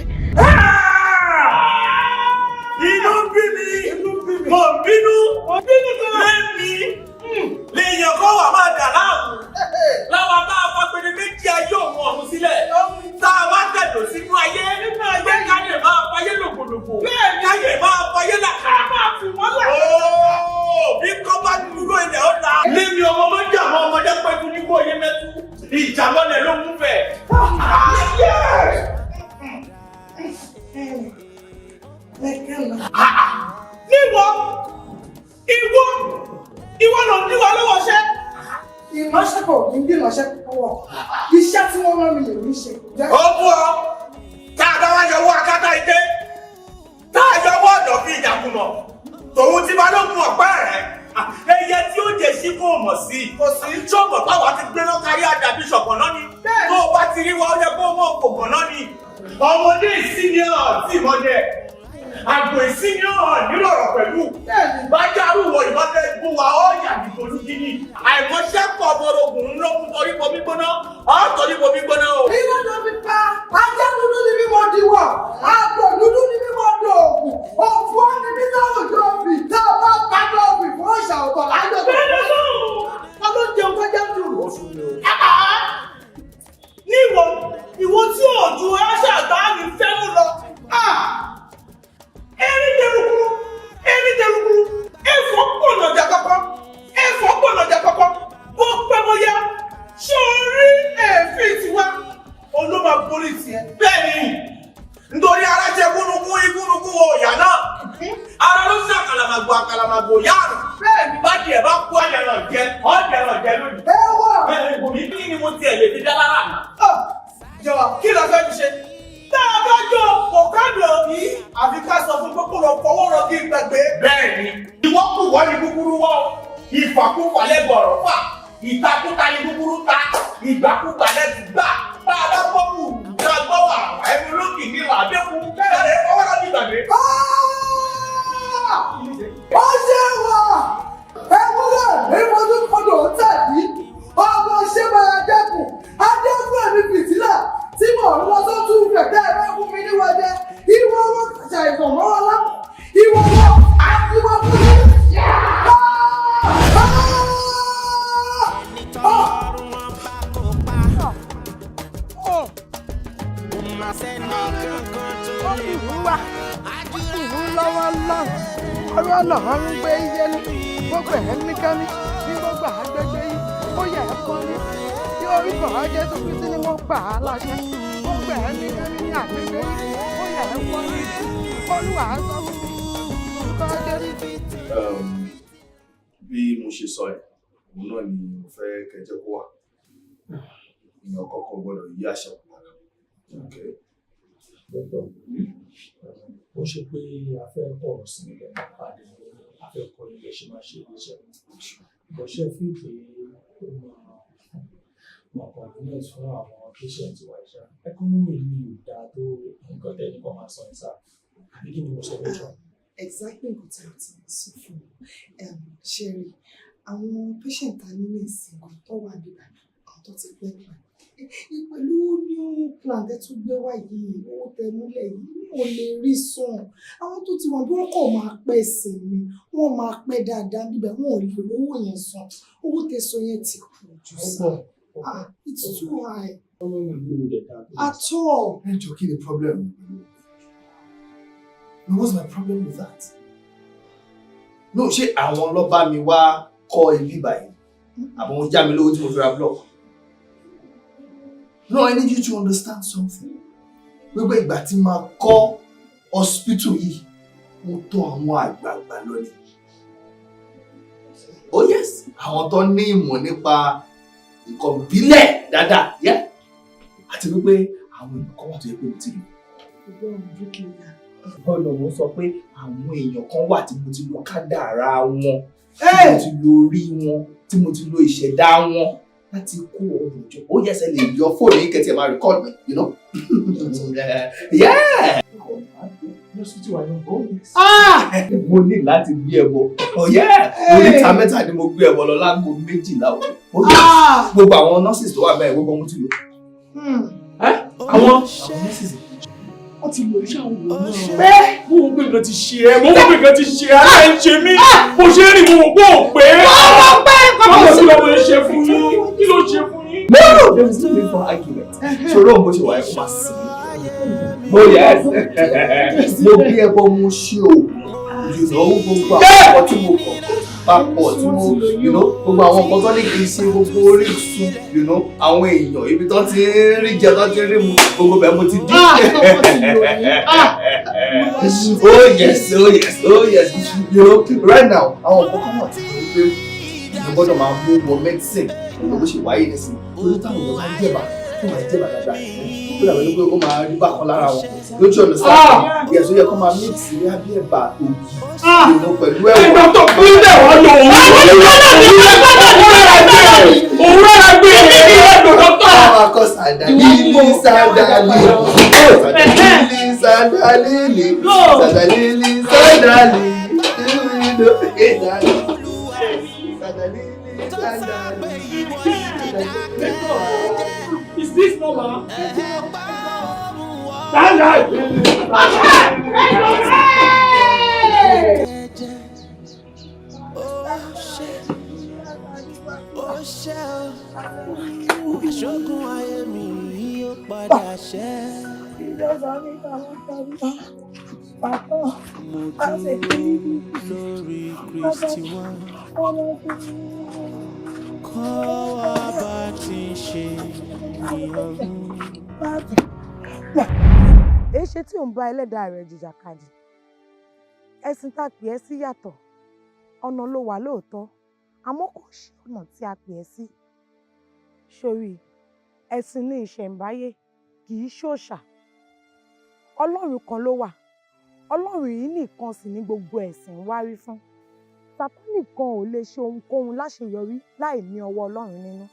Inú bí mi, mo bínú lẹ́mí, lèèyàn kọ́ wà máa dà láàmú. Láwa bá a fagbede méjì ayé òun ọ̀run sílẹ̀. Tá a bá tẹ̀dọ̀ sínú ayé, pé ká lè máa fayé lògbòlògbò. Ká lè máa fayé làkàrà. Bí kọ́ bá dúró ilẹ̀ ó la. Lémi ọmọ mọ́jà àwọn ọmọdé pẹ̀lú ní kó yé mẹ́tú. Ìjàmọ́lẹ̀ ló mú fẹ̀. Ìwọ ló ń dí wa lọ́wọ́ ṣẹ́. Ìránṣẹ́ kò ní bí ìránṣẹ́ púpọ̀. Iṣẹ́ tí wọ́n rán mi lè ní ṣe. Ó bú ọ, tá a bá wá yọwọ́ akátá ike, tá a yọwọ́ ọ̀dọ̀ fi ìjàkùmọ̀, tòun ti bá lókun ọ̀pẹ́ rẹ̀. Ẹyẹ tí ó jẹ sí kò mọ̀ sí. Kò sí. Ṣọ́ọ̀bù báwa ti gbéná kárí àdàbí ṣọ̀pọ̀nà ni. Tó o bá ti rí wa ó yẹ kó wọ́n kò gbọ̀nà ni. ọmọdé senior tí ìmọ̀jẹ̀ àgbò senior nílò ọ̀rọ̀ pẹ̀lú bájárù wọ ìbáfẹ́ gbó wa ó yàgì tolú kíní àìmọ̀ṣẹ́ pọ̀ bọ̀rọ̀gùn ló kún torí bomi gbóná ọ́ torí bomi gbóná o. Iná ló fi pa ajá dúdú ní mímọ́ diwọ̀, àgbò dúdú ní mímọ́ dòògùn, òfò ní mímọ́ òjò òbí, tá a bá pàdé òbí fún òṣà ọ̀tọ̀ lájọ tó kọ́. Wọ́n ló jẹun fẹ́jẹ́ dùn. Ní ìwọ tí òjò ẹ̀ṣẹ̀ àgbà ní fẹ́mú lọ. Ẹni jẹrùkúrú, ẹ̀fọ́ gbọ̀nàjà kọ́kọ́, bó pẹ́ bóyá, ṣé o rí èéfín tiwa? Olóma borí tiẹ̀. Bẹ́ẹ̀ni, nítorí ara jẹ gúnugún ọ̀yà náà. Ara ló sí àkàlàmàgbò yáàrùn. Bẹ́ẹ̀ni, bá tiẹ̀ bá kú àjẹrán jẹ lónìí. Ẹ wà. Kò ní kí ni mo tiẹ̀ lè fi dá lára àná. Jọ̀wọ́, kí lọ fẹ́ fi ṣe? Tá a bá jọ ọ̀kadà yìí, àfi ká sọ fún pé kó lọ fọwọ́ rọ kí n gbàgbé. Bẹ́ẹ̀ni, ìwọ́ kù wọ́n ní kúkúrú wọ́, ìfàkúfà lẹ́gbọ̀rọ̀ fà, ìtakúta ní kúkúrú ta, ìgbàkúta lẹ́tù gbà, bá a bá gbọ́ kù, ká gbọ́ wà, ẹ̀mí lókì ní làbẹ́kú, bẹ́ẹ̀ ọwọ́ rọ kí gbàgbé. Ó ṣe wà! Ẹ̀wúrẹ́ ìfojú kọdọ̀ tàbí ọmọ ṣé máa dẹ́kun, adẹ́kun ẹ̀mí fìtílà tí mò ń lọ sọ́tún fẹ̀tẹ́ ẹ̀rọ fún mi níwájẹ́, ìwọ wọn ṣàìsàn mọ́wọ́ lápò, ìwọ wọn àti wọn fún mi. Ọ̀rọ̀ náà ń gbé iye ní gbogbo ẹ̀ ní kẹ́mí ní gbogbo àgbègbè yìí ó yẹ ẹ̀ kọ́ ní tí orúkọ Jésù Kristi ni wọ́n gbà á láṣẹ gbogbo ẹ̀ ní kẹ́mí ní àgbègbè yìí ó yẹ ẹ̀ kọ́ ní Olúwa sọ fún mi orúkọ Jésù. Bí mo ṣe sọ ẹ̀ òun náà ni mo fẹ́ kẹjẹ kó wà èèyàn kọ́kọ́ gbọ́dọ̀ yí àṣà padà. Ó ṣe pé a fẹ́ bọ̀rọ̀ sí ilẹ̀ ìpàdé a fẹ́ kọ́ ilé ṣe máa ṣe iṣẹ́ ìbọ̀ṣẹ́ fún ìpè ó máa convenience fún àwọn patient wa ìṣá economy ní ìdá tó nǹkan tẹ́ni kan máa sọ ìṣá àbí kí ni mo sọ lọ́jọ́. Exactly nǹkan tí mo ti sọ fún Sherry àwọn patient ta nínú ìsìn tó wà nígbà àwọn tó ti pẹ́ pa pẹ̀lú new plan tẹ́ tún gbé wá yìí owó tẹ́ múlẹ̀ yìí ò lè rí sàn àwọn tó ti wọ́n bí wọ́n kọ̀ máa pẹ́ sí ni wọ́n máa pẹ́ dáadáa níbẹ̀ wọ́n ò lè lówó yẹn san owó tẹ́ sọ yẹn ti pọ̀ jù sá it's too high at all. Ẹ jọ kí ni problem? No, what's my problem with that? No, ṣé àwọn ló bá mi wá kọ́ ibi báyìí àbọ̀ já mi lówó tí mo fi ra block. No, I need you to understand something. Gbogbo ìgbà tí máa kọ́ hospital yìí, mo tọ́ àwọn àgbààgbà lónìí. Oh yes, àwọn tó ní ìmọ̀ nípa nǹkan ìbílẹ̀ dáadáa, yeah. Àti wípé àwọn èèyàn kan wà tó yẹ pé mo ti lò. Bọ́ọ̀lù mo sọ pé àwọn èèyàn kan wà tí mo ti lo kádàrá wọn, tí mo ti lo orí wọn, tí mo ti lo ìṣẹ̀dá wọn. Láti kó ọ̀rọ̀ jọ. Ó yẹ sẹ́ lè yọ fóònù yìí kẹ́tì ẹ̀ máa record me, you know? Yeah! Mo ní láti gbé ẹbọ. Oh yeah! Oríta mẹ́ta ni mo gbé ẹbọ lọ lágbo 12 òru. Gbogbo àwọn nurses tó wà bẹ́ẹ̀ gbogbo mo ti lò. Àwọn nurses wọ́n ti lò iṣẹ́ àwọn òun náà. Bẹ́ẹ̀ mo wọ́n pé nǹkan ti ṣe ẹ́, mo wọ́n pé nǹkan ti ṣe ẹ́, ara ẹ̀ ń ṣe mí. Mo ṣe é rí mo wọ́n pé ò pé. Wọ́n pé kọ́kọ́ sí ọmọ ẹ̀ ṣe fún yín. Kí ló ṣe fún yín? No, there is no need for argument. Ṣòro òun bó ṣe wà ẹ̀ kó máa sí mi. Mo yẹ ẹ́ mo bí ẹbọ mo ṣe òògùn. Ìnáwó gbogbo àwọn ọkọ tí mo kọ̀ papọ̀ tí mo gbogbo àwọn nǹkan tó ní kì í ṣe gbogbo orísun àwọn èèyàn ibi tó ti rí jẹ tó ti rí mu gbogbo bẹ́ẹ̀ mo ti dín. Oh yes, oh yes, oh yes. Right now àwọn nǹkan kan wà tí mo gbé mo gbọ́dọ̀ máa mú wọ medicine bó ṣe wáyé nísìnyí torí táwọn èèyàn máa ń jẹ̀bà tó máa ń jẹ̀bà dáadáa ó dàbí wípé ó máa rí bákan lára wọn lójú ọ̀nà sáà yẹ̀sọ́ yẹ kó máa mix ní abí ẹ̀bà ògì pẹ̀lú ẹ̀wọ̀n. Ẹ̀dọ̀ tó kún ilé wọn lò ó. Òun rárá gbé ẹ̀dọ̀ tó. Àwọn akọ sàdálì ní sàdálì. Sadalili, Sadalili, Sadalili. Is this normal? Ṣógun ayé mi yóò padà ṣẹ. Mo dúró lórí Kristi wá. Kọ́ wa bá ti ṣe ní ọ̀run. Èé ṣe tí ò ń bá ẹlẹ́dàá rẹ̀ jìjàkadì. Ẹ̀sìn tá a pè ẹ́ sí yàtọ̀. Ọ̀nà ló wà lóòótọ́. Àmọ́ kò ṣe ọ̀nà tí a pè ẹ́ sí. Sórí ẹ̀sìn ní ìṣẹ̀ǹbáyé kì í ṣòòṣà. Ọlọ́run kan ló wà. Ọlọ́run yìí nìkan sì ní gbogbo ẹ̀sìn ń wárí fún. Sátánì kan ò lè ṣe ohunkóhun láṣeyọrí láì ní ọwọ́ Ọlọ́run nínú.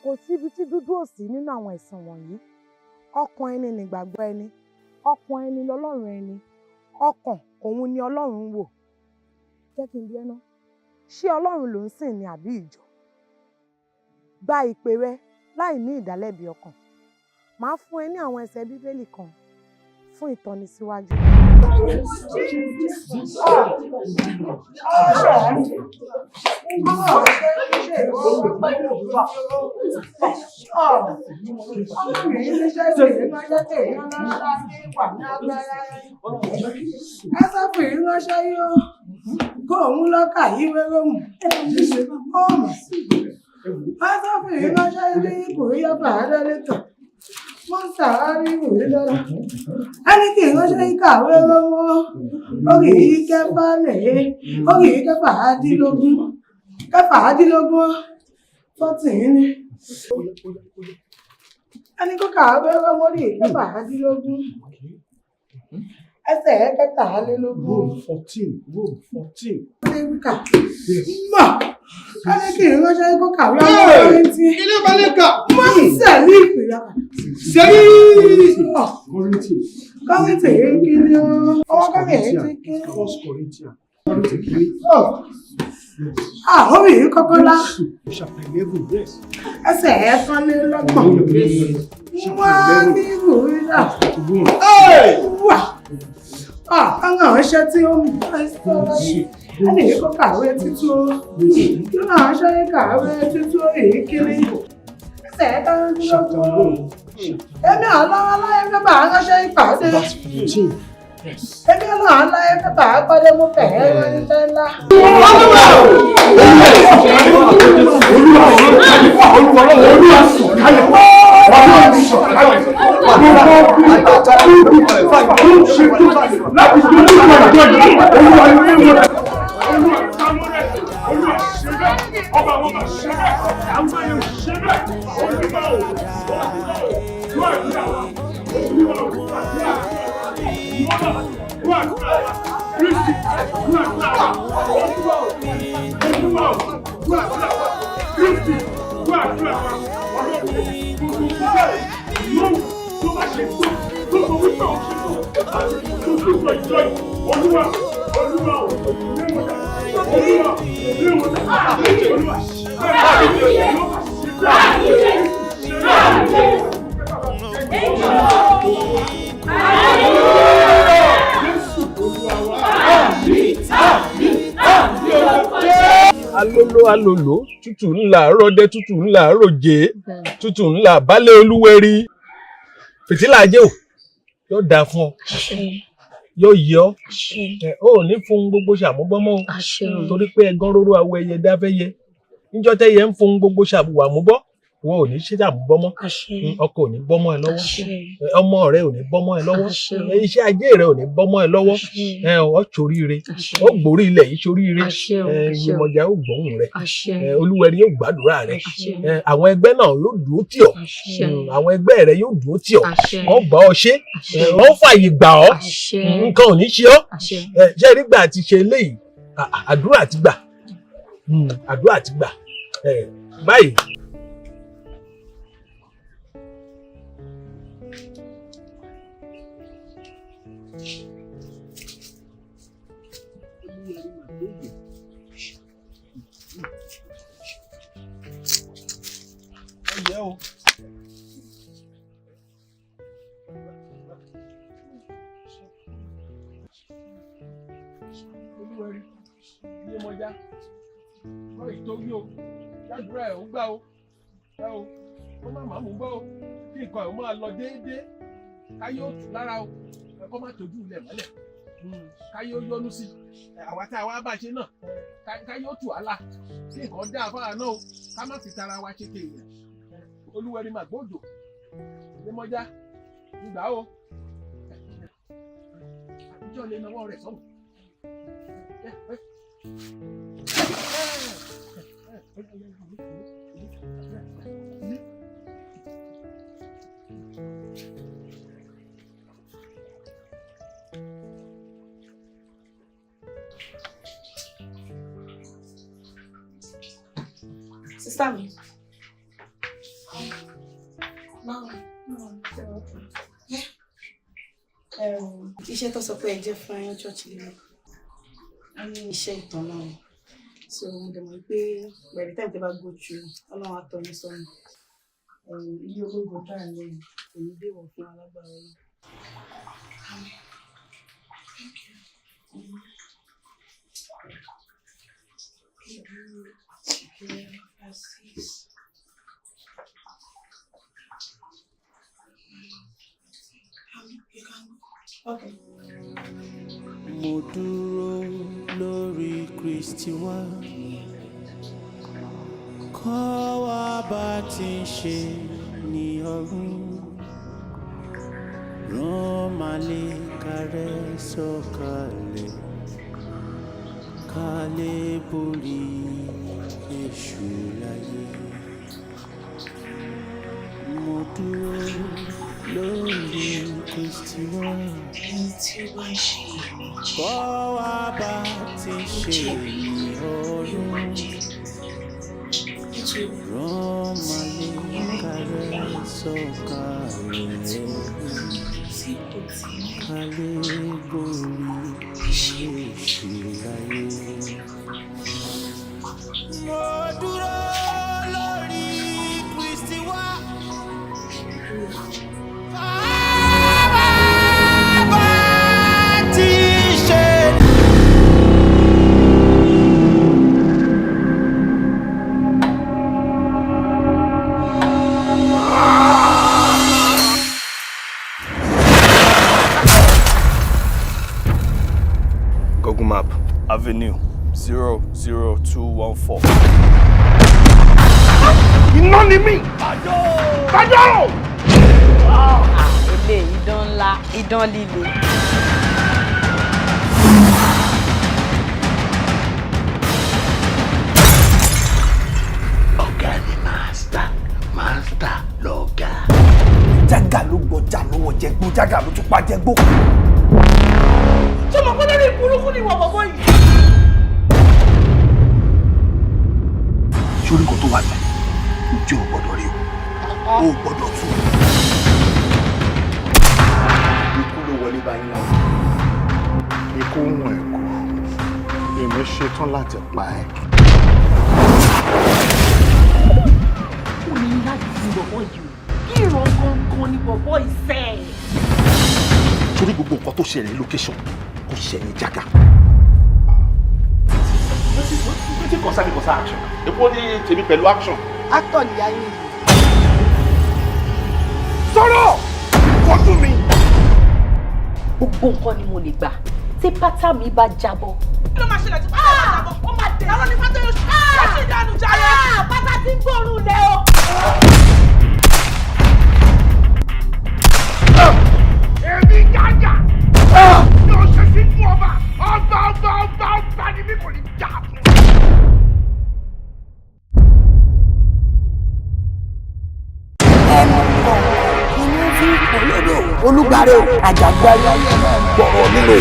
Kò sí ibi tí dúdú ò sí nínú àwọn ẹ̀sìn wọ̀nyí. Ọkàn ẹni nìgbàgbọ́ ẹni. Ọkàn ẹni lọ́lọ́run ẹni. Ọkàn òun ni Ọlọ́run ń wò. Jẹ́ kí n bi ẹ́ ná. Ṣé Ọlọ́run ló ń sìn ni àbí ìjọ? Gba ìpè rẹ láì ní ìdálẹ́bi ọkàn. Màá fún ẹ ní àwọn ẹsẹ̀ Bíbélì kan fún ìtọ́nisíwájú. Ẹ́sọ́fù ìránṣẹ́ yóò kó òun lọ́kà yíwé rómù. Ẹ́sọ́fù ìránṣẹ́ ilé ipò yọba àádọ́lẹ́tọ̀. Mọ́sà rí ìwé lọ́la. Ẹni kì í ránṣẹ́ ìkàwé lọ́wọ́. Orí yìí kẹfà lẹ̀. Orí yìí kẹfàádínlógún. 14 ni. Ẹni kó kàwé lọ́wọ́ orí yìí kẹfàádínlógún. Ẹsẹ̀ kẹtàlélógún. Rome 14. Mọ̀. Ẹni kì í ránṣẹ́ kó kàwé lọ́wọ́ orí tí. Ilé balẹ̀ kà. Mọ̀ sẹ́ẹ̀lì ìpìlẹ̀. Kọ́rìntì kí ni ọwọ́ kọ́rìntì kí ni. Orí yìí kọ́kọ́ lá. Ẹsẹ̀ ẹ̀ẹ́kánlélọ́gbọ̀n. Wọ́n ní ìwúrídà. Wà. Àwọn ọ̀ṣẹ́ tí ó mú ẹ̀sọ́ lọ́yìn. Ẹni yìí kọ́ kàwé títú. Kí náà ṣe kàwé títú èyí kiri. Ẹsẹ̀ ẹ̀ẹ́kánlélọ́gbọ̀n. Èmi ọlọ́wọ́ láyé fẹ́ bá ránṣẹ́ ìpàdé. Èmi ọlọ́wọ́ láyé fẹ́ bá pàdé mú fẹ̀ẹ́ ránṣẹ́ ńlá. Alolo tútù ńlá rọdẹ tútù ńlá ròjé tútù ńlá balẹ̀ olúwẹ̀rí fìtílà jẹ́ ò yóò dáa fún ọ yóò yẹ ọ ò ní fún gbogbo ṣàmúbọ́mọ́ o torí pé ẹ̀gán róró awọ ẹyẹ dáfẹ́yẹ níjọ́ tẹ́yẹ ń fún gbogbo ṣàmúbọ́ wọn ò ní ṣe ṣàmúbọ́mọ́ ọkọ ò ní bọ́mọ́ ẹ lọ́wọ́ ọmọ rẹ ò ní bọ́mọ́ ẹ lọ́wọ́ iṣẹ́ ajé rẹ ò ní bọ́mọ́ ẹ lọ́wọ́ ọ ṣoríire ó gbórí ilẹ̀ yìí ṣoríire Yemọja ó gbóhùn rẹ Olúwẹ̀rí yóò gbàdúrà rẹ àwọn ẹgbẹ́ náà yóò dúró tì ọ́ àwọn ẹgbẹ́ rẹ yóò dúró tì ọ́ wọ́n bá ọ ṣe wọ́n fààyè gbà ọ́ nǹkan ò ní ṣe ọ́ ṣe nígbà tí ṣe eléyìí àdúrà ti gbà báyìí. pẹ̀lẹ́ o. olúwẹ̀rí ní ọmọjá lọ ìtòwí o ládùúrà ẹ̀ ń gbà o ẹ o ó má màmú gbọ́ o kí nǹkan ẹ̀ máa lọ déédéé káyé ó tù lára o ẹ̀kọ́ má tójú ilẹ̀ mọ́lẹ̀ káyé ó yọnu sí àwa tá a wá bá ṣe náà káyé ó tù á là kí nǹkan dá afárá náà o ká má fi tara wa ṣe kéèyàn olúwẹ̀rí má gbọ́dọ̀ ní ọmọjá ìgbà o àtijọ́ lè nawọ́ rẹ̀ sọ́nù. Sister mi. Iṣẹ́ tó sọ pé ẹ jẹ́ fún ayọ́ church lélẹ̀. A ní iṣẹ́ ìtàn náà. So mo dẹ̀ mọ̀ pé by the time tẹ́ bá go through, Ọlọ́run á tọ́ ní sọ́nà. Ilé ológun dáa lẹ́yìn, èyí dé wọ̀ fún alágbára yìí. Okay. Mo dúró lórí Kristi wá, kọ́ wa bá ti ń ṣe ní ọ̀run, rán màlẹ́kà rẹ̀ sọ̀kalẹ̀, ká lè borí èṣù láyé. Mo dúró lórí Kristi wá, kọ́ wa bá ti ń ṣe ní ọ̀run, rán màlẹ́kà rẹ̀ sọ̀kalẹ̀, ká lè borí èṣù láyé. Mo dúró lórí Kristi wá. Google Map, Avenue 00214. Iná ni mí! Kájọ́! Ilé idán ńlá, idán líle. Ọ̀gá ni mástà lọ̀gá. Jágà ló gbọ́jà lọ́wọ́ jẹgbó, jágà ló tún pa jẹgbó. Ṣé mo kọ́ lórí burúkú ni ìwọ bọ̀bọ̀ yìí? Sórí kò tó wà bẹ́ẹ̀, ojú ò gbọ́dọ̀ rí o, ó gbọ́dọ̀ tú. Ikú ló wọlé báyìí náà. Ikú ń wọ̀n ẹ̀kọ́. Èmi ṣetán láti pa ẹ́. Ó ní láti fi bọ̀bọ̀ yìí o. Kí ìran gangan ni bọ̀bọ̀ ìfẹ́. Sórí gbogbo nǹkan tó ṣẹlẹ̀ location kò ṣẹlẹ̀ jágà. Wetin concern me concern action? Èpo ní tèmi pẹ̀lú action. Actor ni ayé yìí. Sọ̀rọ̀! Kọjú mi! Gbogbo nǹkan ni mo lè gbà tí pátá mi bá jábọ́. Kí ló máa ṣẹlẹ̀ tí pátá bá jábọ́? Ó máa dẹ̀. Àwọn ni pátá yóò ṣe é dànù jáde. Pátá ti ń gbóòórùn lẹ o. Èmi jágà! Mi ò ṣe sí fún ọba! Ọba ni mi kò ní jà fún. Olúgbàrẹ àjàgbáyé gbọ̀rọ̀ nílò.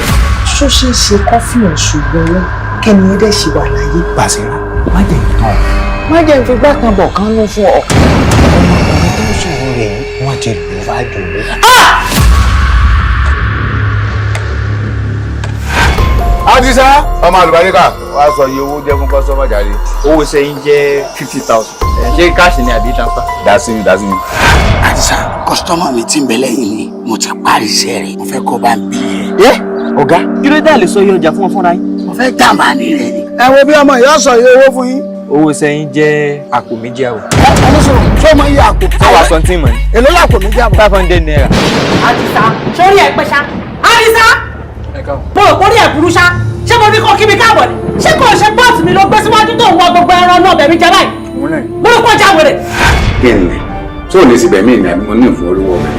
Ṣó ṣe é ṣe kọ́ fún ọ̀ṣùgbọ́n wọn kẹ́ni ẹ̀dẹ̀ ṣì wà láyé. Bàṣírà má jẹ́ ìtàn. Má jẹ́ ìfigbá kan bọ̀ kan ló fún ọ. Ọmọkùnrin tó ń sọ̀rọ̀ rẹ̀ wọ́n ti lù bá jù lọ. Àdìsá ọmọ àlùbáríkà wá sọ iye owó jẹ́ fún kọ́sọ́mà jáde. Owó sẹ́yìn jẹ́ 50,000. Ṣé káàṣì ni àbí transfer? Dásìmí. Àdìsá kọ́sítọ́mà mi tí ń bẹ lẹ́yìn ni mo ti parí iṣẹ́ rẹ̀ mo fẹ́ kó bá ń bí yẹn. Ọ̀gá kí ló dé lè sọ iye ọjà fún wọn fúnra yín? Mo fẹ́ jàǹbá ní rẹ̀ ni. Ẹ wo bí ọmọ ìyá sọ iye owó fún yín. Owó sẹ́yìn jẹ́ àpò méjì àwọ̀. Ọmọ sọ̀rọ̀ ṣé ọmọ iye àpò? Àwa sọ̀ntìn mọ̀ ni. Èló làpò méjì àbọ̀? 500 naira. Àdìsá sórí ẹ̀ pẹ́ ṣá. Àdìsá mo rò kórí ẹ̀ burú ṣá. Ṣé mo ní kó kí mi káàbọ̀ ni? Ṣé kò ṣe pọ́ọ̀tù mi ló gbé síwájú tó ń wọ gbogbo ẹran náà bẹ̀mí jẹ báyìí? Mo rò kó já wèrè. Kí ni? Tó lè sì bẹ̀mí ìnà mo ní ìfún olówó mi.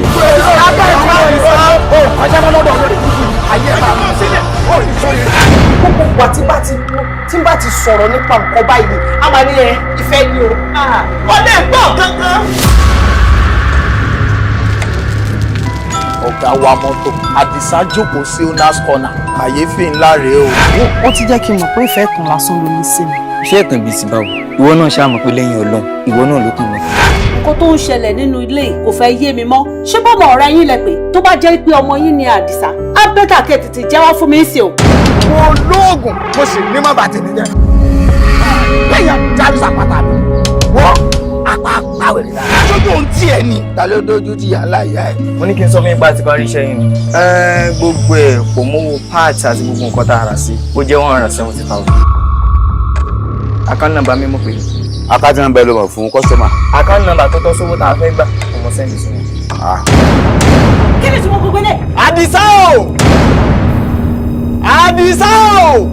Gbogbo wa tí bá ti sọ̀rọ̀ nípa nǹkan báyìí, a máa ní ìfẹ́ ni o. Ó lè gbọ́ gangan. Ọ̀gá wa mọ́tò Àdìsá jókòó sí owners corner kàyéfì ńlá rèé o. Wọ́n ti jẹ́ kí n mọ̀ pé ìfẹ́ kan lásán ló ní sí mi. Ṣé ẹ̀tàn bíi ti báwo? Ìwọ náà ṣáà mọ̀ pé lẹ́yìn Ọlọ́run ìwọ náà ló kàn mí. Nǹkan tó ń ṣẹlẹ̀ nínú ilé kò fẹ́ yé mi mọ́. Ṣé bọ́mọ ọ̀rẹ́ yín lẹ pé tó bá jẹ́ pé ọmọ yín ni Àdìsá á bẹ́tà kẹ́ tètè jẹ́wọ́ fún mi sí o. Mo lóògùn mo sì ní má bàtì mi jẹ. Lẹ́yìn Àdìsá pátá mi, wọ́n apá àwẹ̀rẹ̀ dára. Sójú ohun tí ẹ ní. Ta ló dójú tí yàrá ìyá ẹ? Mo ní kí n sọ fún yín bá ti parí iṣẹ́ yín ni. Gbogbo ẹ̀ kò mówó parts àti gbogbo nǹkan tá a rà sí. Ó jẹ́ 170,000. Account number mi mo pè é. Account number ló mọ̀ fún kọ́sọ́mà. Account number tó tọ́ sówó tá a fẹ́ gbà ọmọ sẹ́ndì sí wọn. Kí ni tí mo gbogbo lẹ̀? Àdìsá o! Àdìsá o!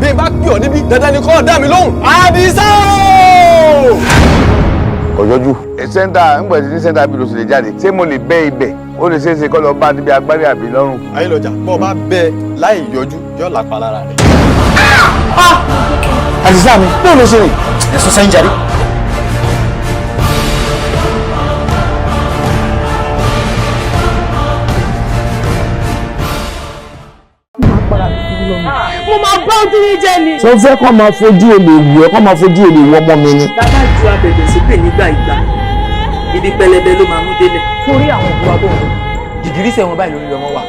Bí n bá pè ọ́ níbi dandan ni kó dá mi lóhùn. Àdìsá o! Ọ̀yọ́jú sẹ́ńtà ńgbà tí sẹ́ńtà bí lóṣù lè jáde ṣé mo lè bẹ́ ibẹ̀ ó lè ṣeé ṣe kọ́ lọ bá níbi agbárí àbí lọ́rùn. Ayélujára bọ́ ọ bá bẹ́ẹ̀ láì yọjú yóò lápá lára rẹ̀. Àdìsá mi bó ló ṣe rìn. Ẹ̀sùn sẹ́yìn jáde. Mo máa bá ojú yín jẹ ni. Sọ fẹ́ kọ́ máa fojú olè wù ẹ́ kọ́ máa fojú olè wù ọmọ mi ni. Bàbá ju abẹ̀bẹ̀ sípè nígbà ìgbà. Ibi pẹlẹbẹ ló máa mú délẹ̀. Torí àwọn òkú wa tó ń lò. Jìgìrì sẹ́wọ̀n báyìí lórí ọmọ wa.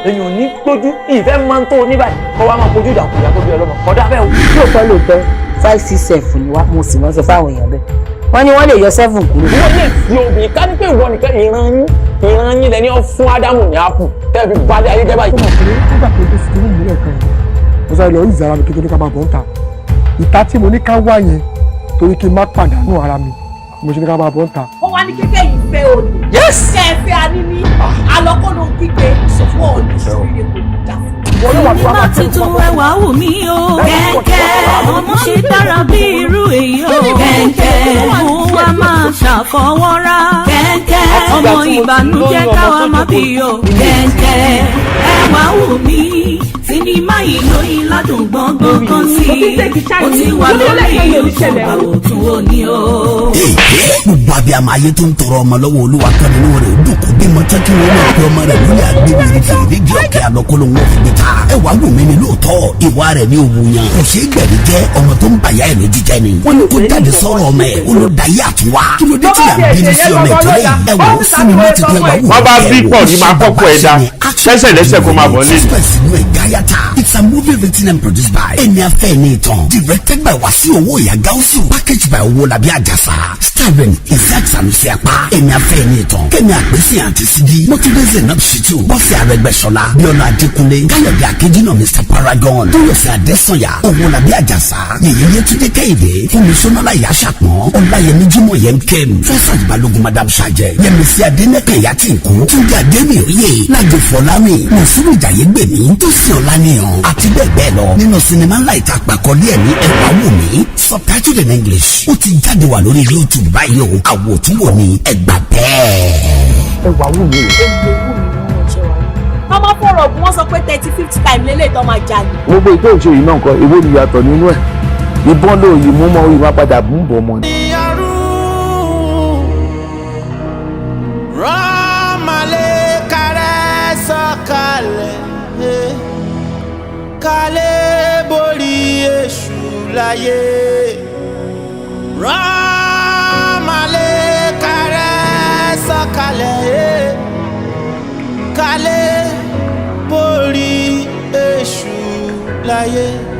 Èyàn ò ní gbójú ìfẹ́ máa ń tó ní báyìí. Kọ́ wa máa fojú ìdàkùn ìyá tó bí ọlọ́mọ. Kọ́dá bẹ́ẹ̀ o. Lóòótọ́ 567 ni wá mo sì wọ́n sọ fáwọn èèyàn bẹ́ẹ̀. Wọ́n ní wọ́n lè yọ 7 kúrò. Wọ́n lè fi obì ká ní pé ìwọ nìkan ìran yín lẹ́ni ọ́ fún Ádámù ní àpù tẹ́ẹ̀bí balẹ̀ ayé jẹ́ báyìí. Nígbà tó dé sí ìmúlẹ̀ kan yìí, mo sáré lọ rí ìzára mi kékeré ká máa bọ̀ ń ta. Ìta tí mo ní ká wá yẹn torí kí n má pàdánù ara mi, mo ṣe ní ká máa bọ̀ ń ta. Ó wá ní kékeré yìí fẹ́ òní. Ṣé ẹ fẹ́ aníní? Alọ́kọ́nù kíkẹ́ sọ fún òní sí ilé kò ní dá. Onímọ̀ tuntun ẹwà wù mí o. Kẹ̀kẹ́ ọmọ ṣe dára bí irú èyí o. Kẹ̀kẹ́ mú wa máa ṣàfọwọ́rá. Kẹ̀kẹ́ ọmọ ìbànújẹ́ káwa má bí o. Kẹ̀kẹ́ ẹwà wù mí. Sinimá yìí lóyún ládùn gbọ́ngbọ́n kan sí. Ó ti wà lórí YouTube àwòtún òní o. Gbogbo abiyamọ ayé tó ń tọrọ ọmọ lọ́wọ́ Olúwa kan nínú rẹ̀ dùn kó bímọ tán kí wọ́n máa pe ọmọ rẹ̀ lórí àgbébí rẹ̀ kiri nídìí ọ̀kẹ́ àlọ́kọ́lọ́ wọn fi gbé ta. Ẹ wàá wù mí ni lóòótọ́ ìwà rẹ̀ ní òwú yan. Kò ṣeé gbẹ̀rù jẹ́ ọmọ tó ń bàyá ẹ̀ lójú jẹ́ ni. Wọ́n ní kó jáde sọ̀rọ̀ ọmọ ẹ̀ ó ló da yé àtúwá. Kí ló dé tí à ń bínú sí ọmọ ìtọ́ yìí? Ẹ wò ó sinimá ti tún ẹ wá wù. Wọ́n bá bí pọ̀ ní máa kọ́kọ́ ẹ̀ dá. Lẹ́sẹ̀ lẹ́sẹ̀ kó máa bọ̀ lé. It's a movie written and produced by Eniafe Niton, directed by Wasiu Owoya Gausu, packaged by Owolabi Ajasa, starring Isaac Sanusi Apa, Eniafe Niton, Kemi Agbesi Aunty Sidi, Motiveze Nabshitu, Bọ́sẹ̀ Arẹ́gbẹ́ṣọlá, Bíọ́lá Adékúnlé, Káyọ̀dé Akíndínà Mr. Paragon, Tóyọ̀sí Adésànyà, Owolabi Ajasa, Yèyé Túndé Kẹ́hìndé, Fúnmisọ́nọ́lá Ìyáṣàpọ̀n, Ọláyẹmí Jímọ̀ Yẹmkẹ́m, Fẹ́sàd Balógun Madam Ṣàjẹ́, Yẹmísí Adénẹ́kàn Yàtìnkú, Túndé Adémíòye, Lájọ Fọlámi, Mùsùlùmí Jàyégbèmí, Tósìn Ọláníyàn, àti bẹ́ẹ̀ bẹ́ẹ̀ lọ nínú sinimá ńlá ìta àpàkọ́lé ẹ̀ ní ẹ̀wà wò mí subtitled in English ó ti jáde wà lórí YouTube báyìí o àwòtúwò ní ẹgbà bẹ́ẹ̀. Ẹ̀wà wò mí o. Mama fọ̀rọ̀ ògùn wọ́n sọ pé 35th time lélẹ̀ tó máa jalè. Gbogbo ìtò ìṣe yìí náà nǹkan èwo ni yàtọ̀ nínú ẹ̀. Ìbọn ló yìí mú mọ́ ìwà padà bú ń bọ̀ mọ́ ni. Rọ́mọlé kárẹ́ sọ̀kalẹ̀ kálẹ̀ borí èṣù láyé. Rọ́mọlé kárẹ́ sọ̀kalẹ̀ kálẹ̀ borí èṣù ayé.